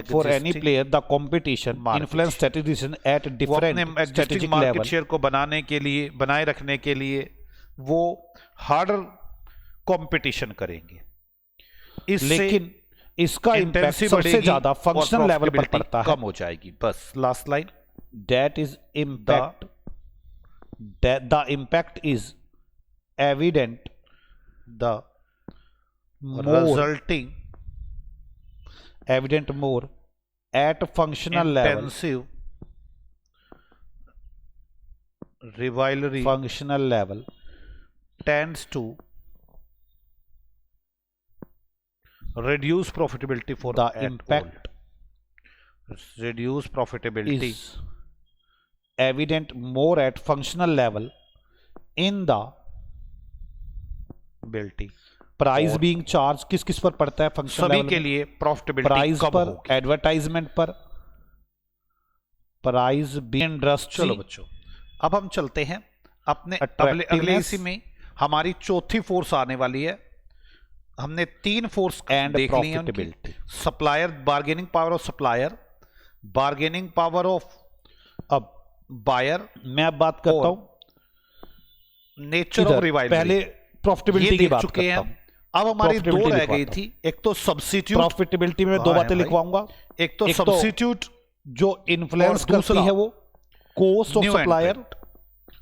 S1: For any player, the competition influence strategic decision at different strategic
S2: market
S1: level.
S2: Share को बनाने के लिए, बनाए रखने के लिए वो हार्डर कंपटीशन करेंगे।
S1: लेकिन इसका इम्पैक्ट सबसे ज्यादा फंक्शनल लेवल पर पड़ता है,
S2: कम हो जाएगी। बस last line,
S1: that is impact that the impact is evident
S2: the
S1: more
S2: resulting
S1: evident more at functional level,
S2: intensive rivalry
S1: functional level
S2: tends to reduce profitability for
S1: the
S2: at
S1: impact
S2: all. Reduce profitability
S1: is evident more at functional level in the
S2: ability
S1: price being charge किस किस पर पड़ता है functional
S2: सभी
S1: level
S2: के लिए profitability
S1: price
S2: कम
S1: पर,
S2: होगी।
S1: एडवर्टाइजमेंट पर, प्राइस बी इंडस्ट्री।
S2: चलो बच्चों, अब हम चलते हैं अपने अगले इसी में हमारी चौथी फोर्स आने वाली है। हमने 3 फोर्स
S1: एंड
S2: देख ली हैं उनकी। Supplier, bargaining power of supplier, bargaining power of
S1: अब
S2: बायर।
S1: मैं अब बात करता हूं
S2: नेचर ऑफ रिवाइवल।
S1: पहले प्रॉफिटेबिलिटी की बात
S2: चुके
S1: करता
S2: हैं।
S1: हूं।
S2: अब हमारी 2
S1: Profitability
S2: रह गई
S1: लिखवाता
S2: थी, एक तो सब्स्टिट्यूट।
S1: प्रॉफिटेबिलिटी में 2 बातें लिखवाऊंगा।
S2: एक तो सब्स्टिट्यूट
S1: जो इन्फ्लुएंस करती है वो कॉस्ट ऑफ सप्लायर,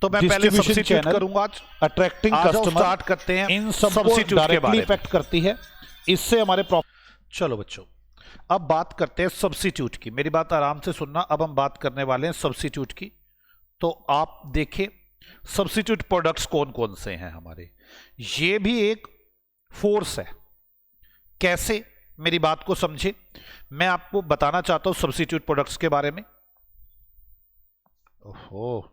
S2: तो मैं पहले सब्स्टिट्यूट करूंगा आज।
S1: अट्रैक्टिंग कस्टमर,
S2: स्टार्ट करते हैं
S1: इन सब को डायरेक्टली इफेक्ट करती है। इससे हमारे
S2: चलो बच्चों, अब बात करते हैं सब्स्टिट्यूट की। मेरी बात आराम से सुनना। अब हम बात करने वाले हैं सब्स्टिट्यूट की। तो आप देखें सब्स्टिट्यूट प्रोडक्ट्स कौन कौन से हैं हमारे। ये भी एक फोर्स है। कैसे, मेरी बात को समझे। मैं आपको बताना चाहता हूं सब्स्टिट्यूट प्रोडक्ट्स के बारे में। ओहो,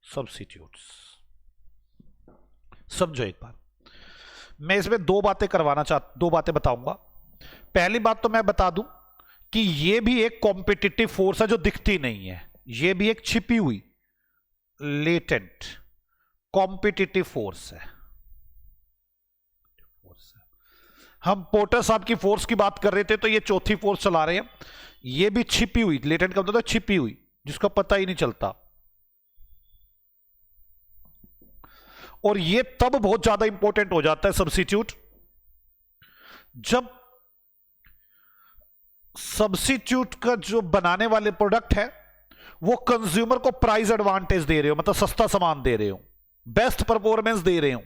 S2: सब्स्टिट्यूट्स समझो एक बार। मैं इसमें 2 बातें बताऊंगा। पहली बात तो मैं बता दूं कि यह भी एक कॉम्पिटिटिव फोर्स है जो दिखती नहीं है। यह भी एक छिपी हुई लेटेंट कॉम्पिटिटिव फोर्स है। हम पोर्टर साहब की फोर्स की बात कर रहे थे, तो ये चौथी फोर्स चला रहे हैं। यह भी छिपी हुई, लेटेंट का मतलब है छिपी हुई, जिसका पता ही नहीं चलता। और यह तब बहुत ज्यादा इंपॉर्टेंट हो जाता है सब्स्टिट्यूट, जब सब्स्टिट्यूट का जो बनाने वाले प्रोडक्ट है वो कंज्यूमर को प्राइस एडवांटेज दे रहे हो, मतलब सस्ता सामान दे रहे हो, बेस्ट परफॉर्मेंस दे रहे हो।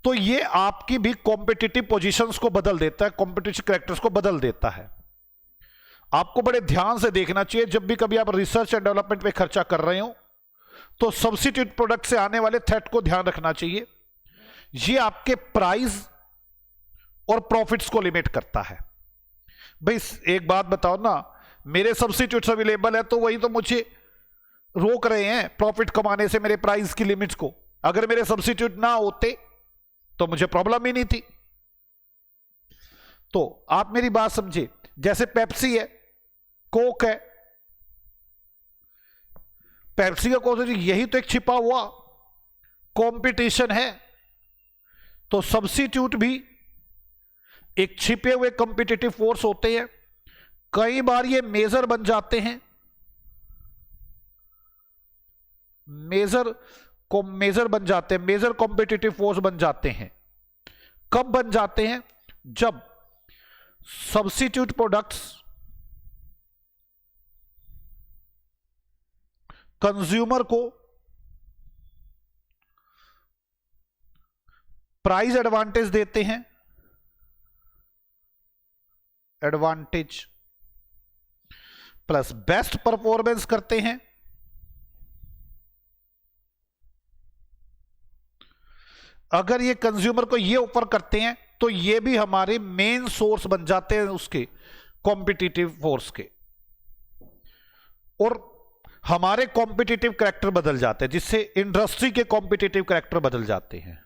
S2: तो ये आपकी भी कॉम्पिटिटिव पोजीशंस को बदल देता है, कॉम्पिटिटिव कैरेक्टर्स को बदल देता है। आपको बड़े ध्यान से देखना चाहिए जब भी कभी आप रिसर्च एंड डेवलपमेंट पे खर्चा कर रहे हो, तो सब्स्टिट्यूट प्रोडक्ट से आने वाले थ्रेट को ध्यान रखना चाहिए। ये आपके प्राइस और प्रॉफिट्स को लिमिट करता है। भाई एक बात बताओ ना, मेरे सब्स्टिट्यूट्स अवेलेबल है तो वही तो मुझे रोक रहे हैं प्रॉफिट कमाने से, मेरे प्राइस की लिमिट्स को। अगर मेरे सब्स्टिट्यूट ना होते तो मुझे प्रॉब्लम ही नहीं थी। तो आप मेरी बात समझे, जैसे पेप्सी है, कोक है, पेप्सी का कोक, यही तो एक छिपा हुआ कंपटीशन है। तो सब्स्टिट्यूट भी एक छिपे हुए कॉम्पिटिटिव फोर्स होते हैं। कई बार ये मेजर बन जाते हैं, मेजर बन जाते हैं, मेजर कॉम्पिटिटिव फोर्स बन जाते हैं। कब बन जाते हैं? जब सब्स्टिट्यूट प्रोडक्ट्स कंज्यूमर को प्राइस एडवांटेज देते हैं, एडवांटेज प्लस बेस्ट परफॉर्मेंस करते हैं, अगर ये कंज्यूमर को ये ऑफर करते हैं तो ये भी हमारे मेन सोर्स बन जाते हैं उसके कॉम्पिटिटिव फोर्स के, और हमारे कॉम्पिटिटिव कैरेक्टर बदल जाते हैं, जिससे इंडस्ट्री के कॉम्पिटिटिव कैरेक्टर बदल जाते हैं।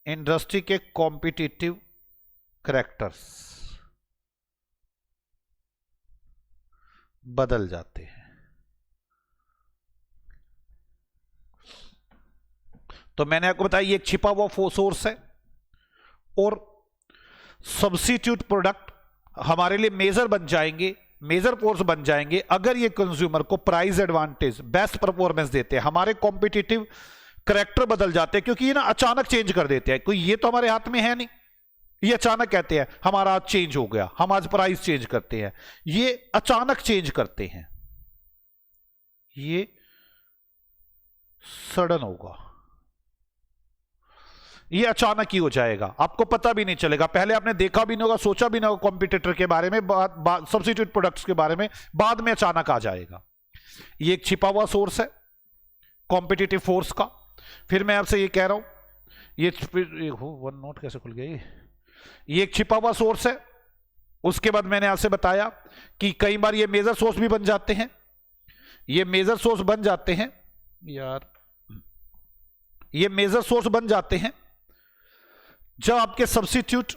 S2: इंडस्ट्री के कॉम्पिटिटिव कैरेक्टर्स बदल जाते हैं। तो मैंने आपको बताया ये एक छिपा हुआ सोर्स है, और सब्स्टिट्यूट प्रोडक्ट हमारे लिए मेजर बन जाएंगे, मेजर फोर्स बन जाएंगे अगर ये कंज्यूमर को प्राइस एडवांटेज, बेस्ट परफॉर्मेंस देते हैं। हमारे कॉम्पिटिटिव कैरेक्टर बदल जाते हैं, क्योंकि ये ना अचानक चेंज कर देते हैं। कोई ये तो हमारे हाथ में है नहीं, ये अचानक कहते हैं हमारा आज चेंज हो गया, हम आज प्राइस चेंज करते हैं। ये अचानक चेंज करते हैं, ये सडन होगा, ये अचानक ही हो जाएगा, आपको पता भी नहीं चलेगा, पहले आपने देखा भी नहीं होगा, सोचा भी नहीं होगा कॉम्पिटिटर के बारे में, सब्स्टिट्यूट प्रोडक्ट्स के बारे में, बाद में अचानक आ जाएगा। ये एक छिपा हुआ सोर्स है कॉम्पिटिटिव फोर्स का। फिर मैं आपसे ये कह रहा हूं, ये वन नोट कैसे खुल गया, ये एक छिपा हुआ सोर्स है। उसके बाद मैंने आपसे बताया कि कई बार ये मेजर सोर्स भी बन जाते हैं, ये मेजर सोर्स बन जाते हैं यार, ये मेजर सोर्स बन जाते हैं जब आपके सब्स्टिट्यूट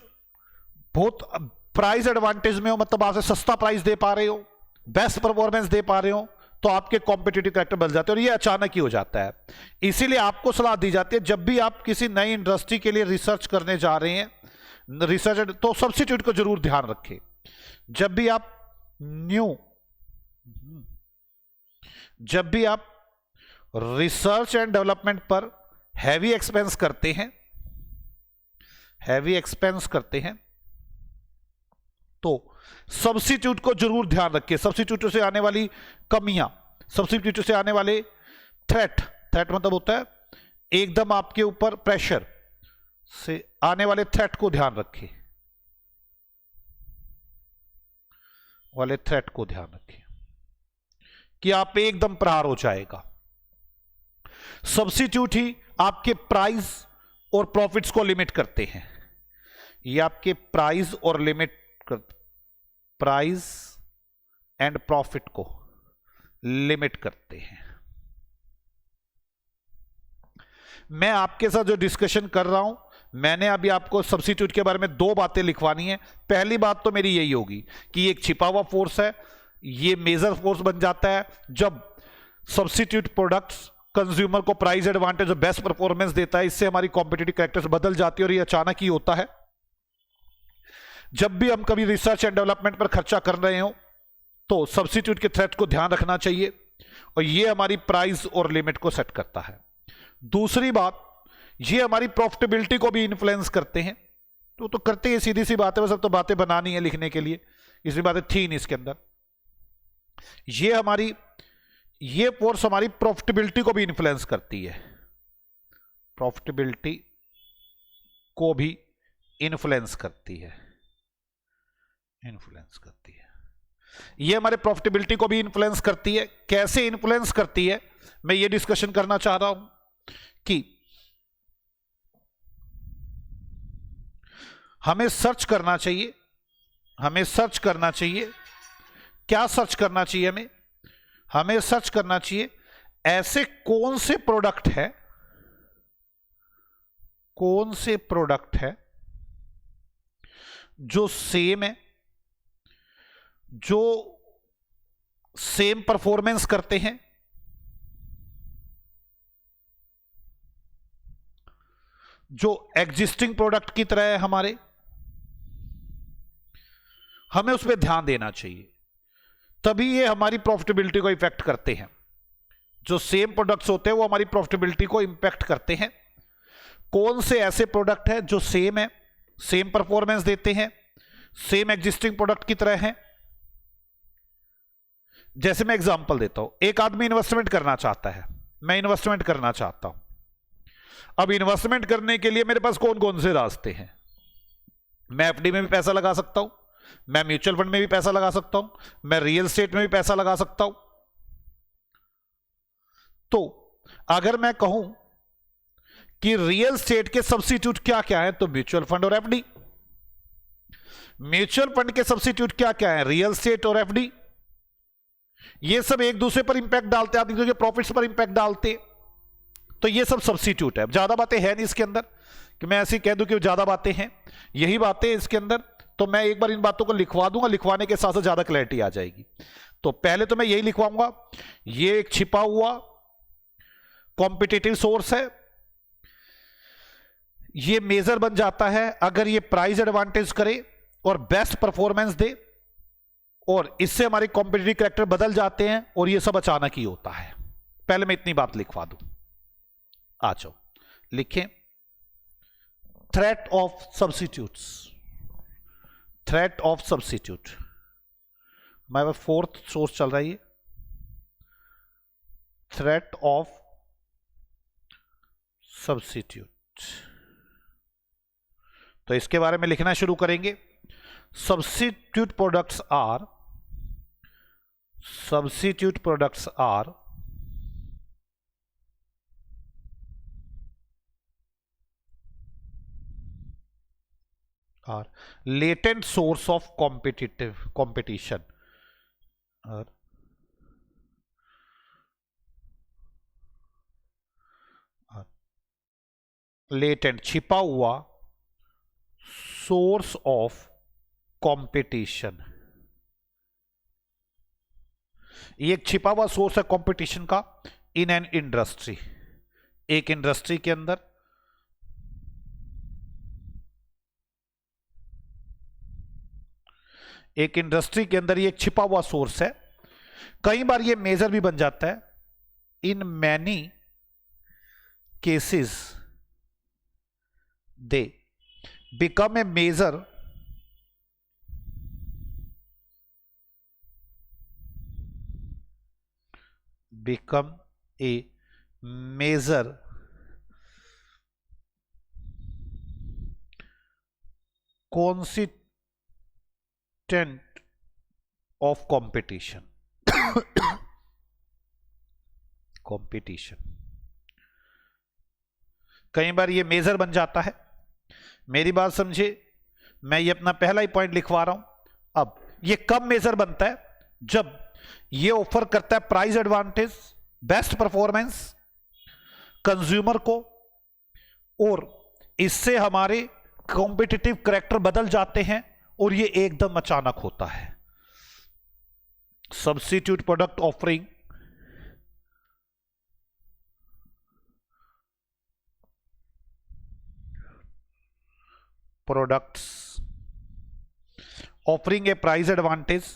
S2: बहुत प्राइस एडवांटेज में हो, मतलब आपसे सस्ता प्राइस दे पा रहे हो, बेस्ट परफॉर्मेंस दे पा रहे हो, तो आपके कॉम्पिटिटिव कैरेक्टर बदल जाते हैं, और ये अचानक ही हो जाता है। इसीलिए आपको सलाह दी जाती है जब भी आप किसी नई इंडस्ट्री के लिए रिसर्च करने जा रहे हैं, रिसर्च, तो सब्स्टिट्यूट को जरूर ध्यान रखें। जब भी आप रिसर्च एंड डेवलपमेंट पर हैवी एक्सपेंस करते हैं, तो सब्स्टिट्यूट को जरूर ध्यान रखिए। सब्स्टिट्यूट से आने वाली कमियां, सब्स्टिट्यूट से आने वाले थ्रेट मतलब होता है एकदम आपके ऊपर प्रेशर से आने वाले थ्रेट को ध्यान रखें, कि आप पे एकदम प्रहार हो जाएगा। सब्स्टिट्यूट ही आपके प्राइस और प्रॉफिट्स को लिमिट करते हैं, ये आपके प्राइस एंड प्रॉफिट को लिमिट करते हैं। मैं आपके साथ जो डिस्कशन कर रहा हूं, मैंने अभी आपको सब्स्टिट्यूट के बारे में दो बातें लिखवानी है। पहली बात तो मेरी यही होगी कि ये एक छिपा हुआ फोर्स है, ये मेजर फोर्स बन जाता है जब सब्स्टिट्यूट प्रोडक्ट्स कंज्यूमर को प्राइस एडवांटेज और बेस्ट परफॉर्मेंस देता है, इससे हमारी कॉम्पिटिटिव कैरेक्टर्स बदल जाती है, और ये अचानक ही होता है। जब भी हम कभी रिसर्च एंड डेवलपमेंट पर खर्चा कर रहे हो, तो सब्स्टिट्यूट के थ्रेट को ध्यान रखना चाहिए, और ये हमारी प्राइस और लिमिट को सेट करता है। दूसरी बात, ये हमारी प्रॉफिटेबिलिटी को भी इन्फ्लुएंस करते हैं। तो करते हैं, सीधी सी बात है, बस अब तो बातें बनानी है लिखने के लिए, इसलिए बातें थी नहीं इसके अंदर। ये फोर्स हमारी प्रॉफिटेबिलिटी को भी इन्फ्लुएंस करती है, प्रॉफिटेबिलिटी को भी इन्फ्लुएंस करती है। ये हमारे प्रॉफिटेबिलिटी को भी इन्फ्लुएंस करती है। कैसे इन्फ्लुएंस करती है, मैं ये डिस्कशन करना चाह रहा हूं कि हमें सर्च करना चाहिए। क्या सर्च करना चाहिए हमें सर्च करना चाहिए ऐसे कौन से प्रोडक्ट है जो सेम है, जो सेम परफॉर्मेंस करते हैं, जो एग्जिस्टिंग प्रोडक्ट की तरह है हमारे, हमें उस पर ध्यान देना चाहिए, तभी ये हमारी प्रॉफिटेबिलिटी को इफेक्ट करते हैं। जो सेम प्रोडक्ट्स होते हैं वो हमारी प्रॉफिटेबिलिटी को इंपैक्ट करते हैं। कौन से ऐसे प्रोडक्ट है जो सेम है, सेम परफॉर्मेंस देते हैं, सेम एग्जिस्टिंग प्रोडक्ट की तरह है। जैसे मैं एग्जांपल देता हूं, एक आदमी इन्वेस्टमेंट करना चाहता है, मैं इन्वेस्टमेंट करना चाहता हूं। अब इन्वेस्टमेंट करने के लिए मेरे पास कौन कौन से रास्ते हैं? मैं एफडी में भी पैसा लगा सकता हूं, मैं म्यूचुअल फंड में भी पैसा लगा सकता हूं, मैं रियल एस्टेट में भी पैसा लगा सकता हूं। तो अगर मैं कहूं कि रियल स्टेट के सब्स्टिट्यूट क्या क्या है, तो म्यूचुअल फंड और एफडी। म्यूचुअल फंड के सब्स्टिट्यूट क्या क्या है, रियल स्टेट और एफडी। ये सब एक दूसरे पर इंपैक्ट डालते हैं, आप एक दूसरे के प्रॉफिट्स पर इंपैक्ट डालते हैं, तो ये सब सब्स्टिट्यूट है। ज्यादा बातें हैं नहीं इसके अंदर कि मैं ऐसे कह दूं कि ज्यादा बातें हैं, यही बातें इसके अंदर। तो मैं एक बार इन बातों को लिखवा दूंगा, लिखवाने के साथ साथ ज्यादा क्लैरिटी आ जाएगी। तो पहले तो मैं यही लिखवाऊंगा, ये एक छिपा हुआ कॉम्पिटिटिव सोर्स है, ये मेजर बन जाता है अगर ये प्राइस एडवांटेज करे और बेस्ट परफॉर्मेंस दे, और इससे हमारे कॉम्पिटिटिव कैरेक्टर बदल जाते हैं, और ये सब अचानक ही होता है। पहले मैं इतनी बात लिखवा दूं। आ जाओ लिखें, threat of substitutes, threat of substitute. हमारे पास फोर्थ सोर्स चल रही है, थ्रेट ऑफ सब्स्टिट्यूट। तो इसके बारे में लिखना शुरू करेंगे। Substitute products are, substitute products are latent source of competition, latent छिपा हुआ source of competition। ये एक छिपा हुआ सोर्स है कंपटीशन का इन एन इंडस्ट्री, एक इंडस्ट्री के अंदर। एक इंडस्ट्री के अंदर ये एक छिपा हुआ सोर्स है। कई बार ये मेजर भी बन जाता है। In many cases they become a major become a major constituent of competition। competition कई बार ये मेजर बन जाता है। मेरी बात समझे, मैं ये अपना पहला ही पॉइंट लिखवा रहा हूं। अब ये कब मेजर बनता है, जब ये ऑफर करता है price advantage, best performance consumer को, और इससे हमारे कॉम्पिटिटिव कैरेक्टर बदल जाते हैं, और ये एकदम अचानक होता है। Substitute product offering products offering A price advantage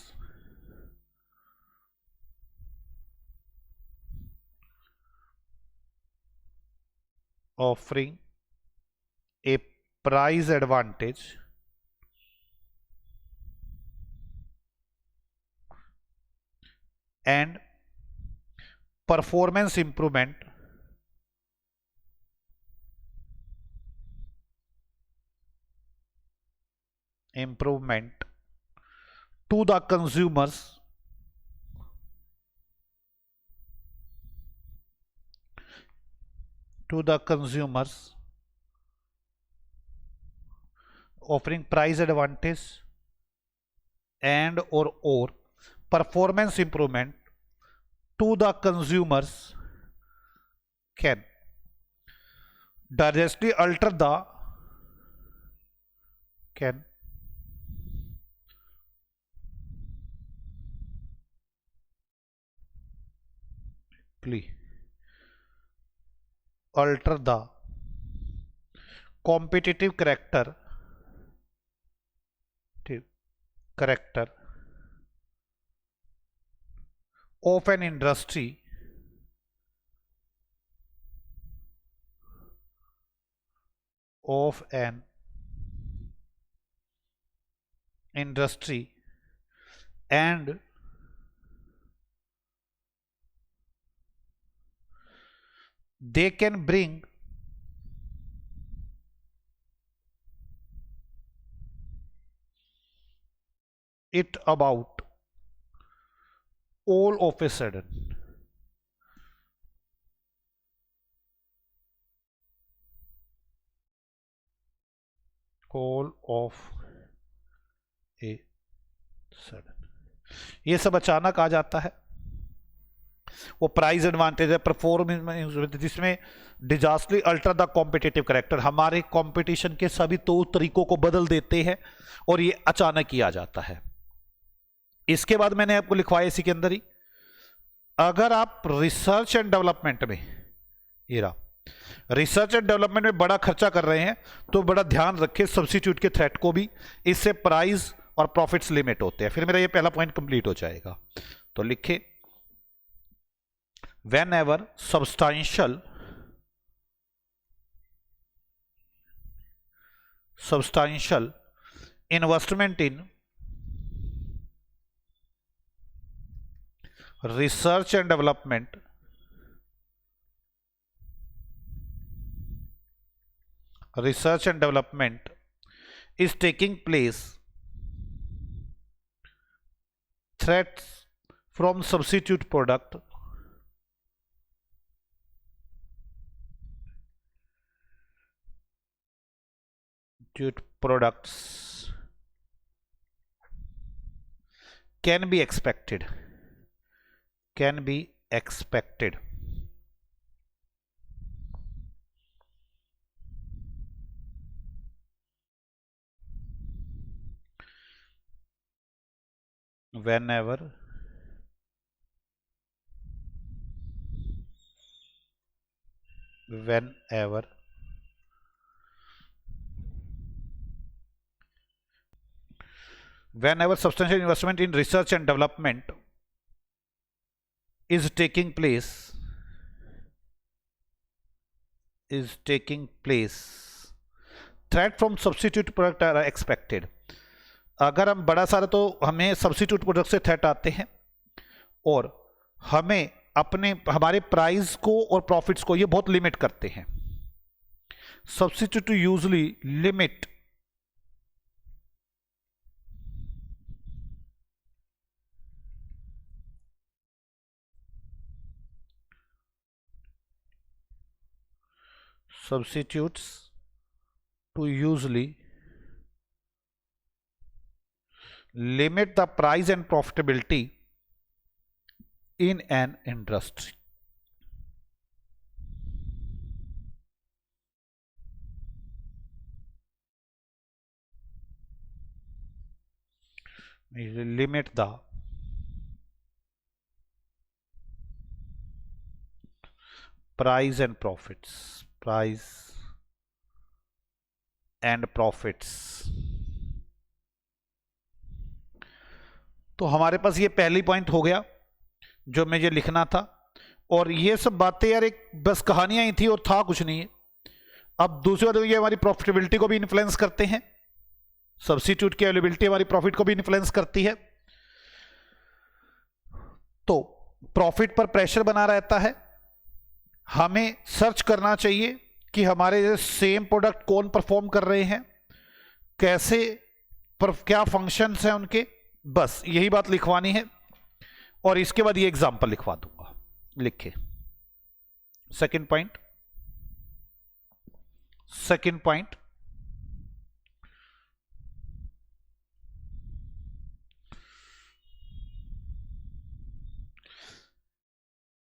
S2: offering a price advantage and performance improvement to the consumers offering price advantage and or performance improvement to the consumers can directly alter the competitive character of an industry and they can bring it about all of a sudden। All of a sudden, ये सब अचानक आ जाता है। वो price advantage है, performance, जिसमें डिजास्टरली alter the competitive character, हमारे competition के सभी तो तरीकों को बदल देते हैं और ये अचानक ही आ जाता है। इसके बाद मैंने आपको लिखवाया इसी के अंदर ही, अगर आप रिसर्च एंड डेवलपमेंट में, ये रहा, रिसर्च एंड डेवलपमेंट में बड़ा खर्चा कर रहे हैं तो बड़ा ध्यान रखें सब्स्टिट्यूट के थ्रेट को भी, इससे प्राइस और प्रॉफिट्स लिमिट होते हैं। फिर मेरा ये पहला पॉइंट कंप्लीट हो जाएगा। तो लिखे, whenever substantial investment in research and development is taking place, threats from substitute products can be expected whenever substantial investment in research and development is taking place, threat from substitute product are expected। अगर हम बड़ा सारा, तो हमें substitute product से threat आते हैं और हमें हमारे प्राइस को और प्रॉफिट्स को ये बहुत लिमिट करते हैं। Substitute usually limit substitutes to usually limit the price and profitability in an industry। limit the price and profits, तो हमारे पास ये पहली पॉइंट हो गया जो मुझे लिखना था। और ये सब बातें यार एक बस कहानियां ही थी और था कुछ नहीं है। अब दूसरी बात ये हमारी प्रॉफिटेबिलिटी को भी इन्फ्लुएंस करते हैं, सब्स्टिट्यूट की अवेलेबिलिटी हमारी प्रॉफिट को भी इन्फ्लुएंस करती है। तो प्रॉफिट पर प्रेशर बना रहता है, हमें सर्च करना चाहिए कि हमारे सेम प्रोडक्ट कौन परफॉर्म कर रहे हैं, कैसे क्या फंक्शंस हैं उनके, बस यही बात लिखवानी है। और इसके बाद ये एग्जांपल लिखवा दूंगा। लिखे second point,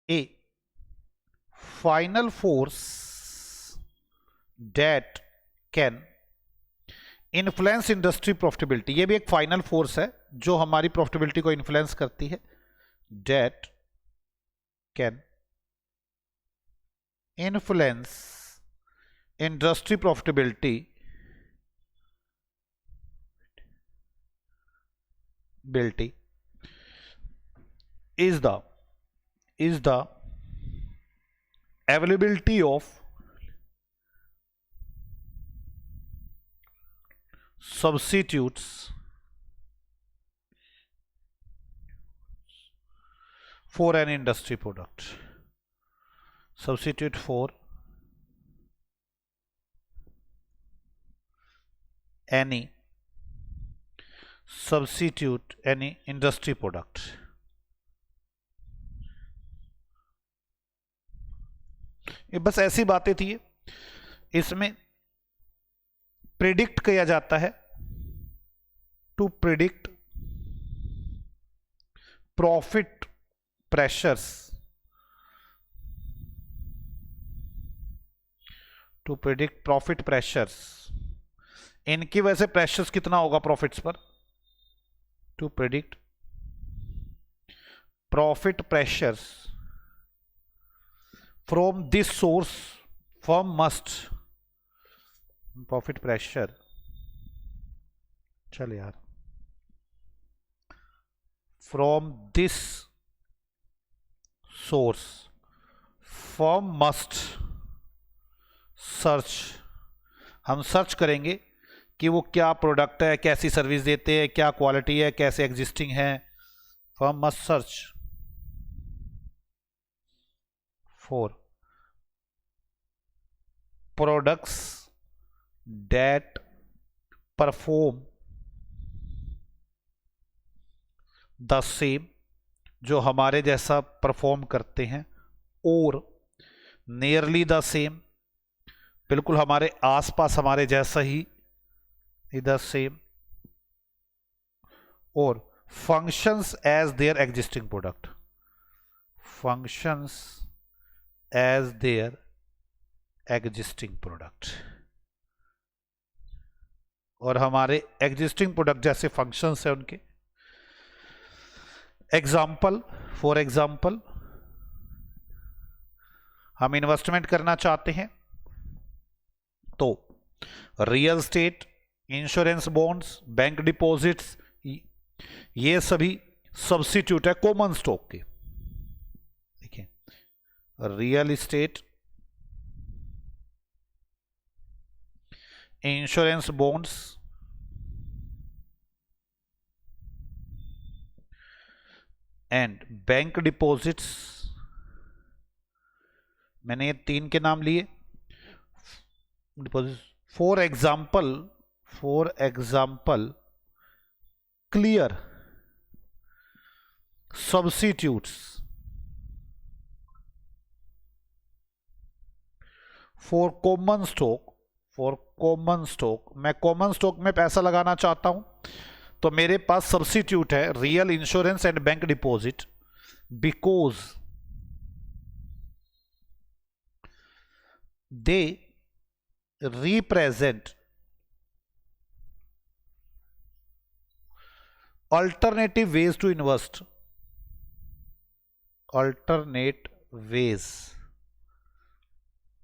S2: A final force that can influence industry profitability, ये भी एक फाइनल फोर्स है जो हमारी प्रॉफिटेबिलिटी को इन्फ्लुएंस करती है। that can influence industry profitability is the availability of substitutes for an industry product, substitute for any industry product। ये बस ऐसी बातें थी। इसमें प्रिडिक्ट किया जाता है, to predict profit pressures, to predict profit pressures, इनकी वजह से प्रेशर्स कितना होगा प्रॉफिट्स पर, to predict profit pressures from this source firm must, profit pressure, चल यार, from this source firm must search, हम सर्च करेंगे कि वो क्या प्रोडक्ट है, कैसी सर्विस देते हैं, क्या क्वालिटी है, कैसे एग्जिस्टिंग है, firm must search for products that perform the same, जो हमारे जैसा परफॉर्म करते हैं, और नियरली द सेम, बिल्कुल हमारे आसपास हमारे जैसा ही, द सेम, और functions as their existing product, functions as their existing product, और हमारे एग्जिस्टिंग प्रोडक्ट जैसे फंक्शंस है उनके। एग्जाम्पल, फॉर एग्जाम्पल, हम इन्वेस्टमेंट करना चाहते हैं तो real estate, insurance bonds, bank deposits, ये सभी सब्स्टिट्यूट है कॉमन स्टॉक के। देखिए, real estate, insurance bonds, and bank deposits, मैंने ये तीन के नाम लिए। For example clear substitutes for common stock, मैं कॉमन स्टॉक में पैसा लगाना चाहता हूं तो मेरे पास सब्स्टिट्यूट है real, insurance and bank deposit, because they represent alternate ways to invest, alternate ways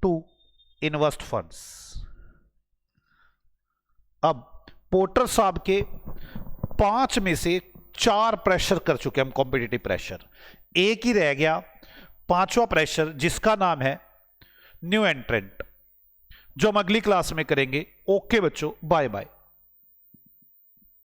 S2: to invest funds। अब पोर्टर साहब के 5 में से 4 प्रेशर कर चुके हम, कॉम्पिटिटिव प्रेशर, एक ही रह गया 5वां प्रेशर जिसका नाम है न्यू एंट्रेंट, जो हम अगली क्लास में करेंगे। ओके बच्चों, बाय बाय।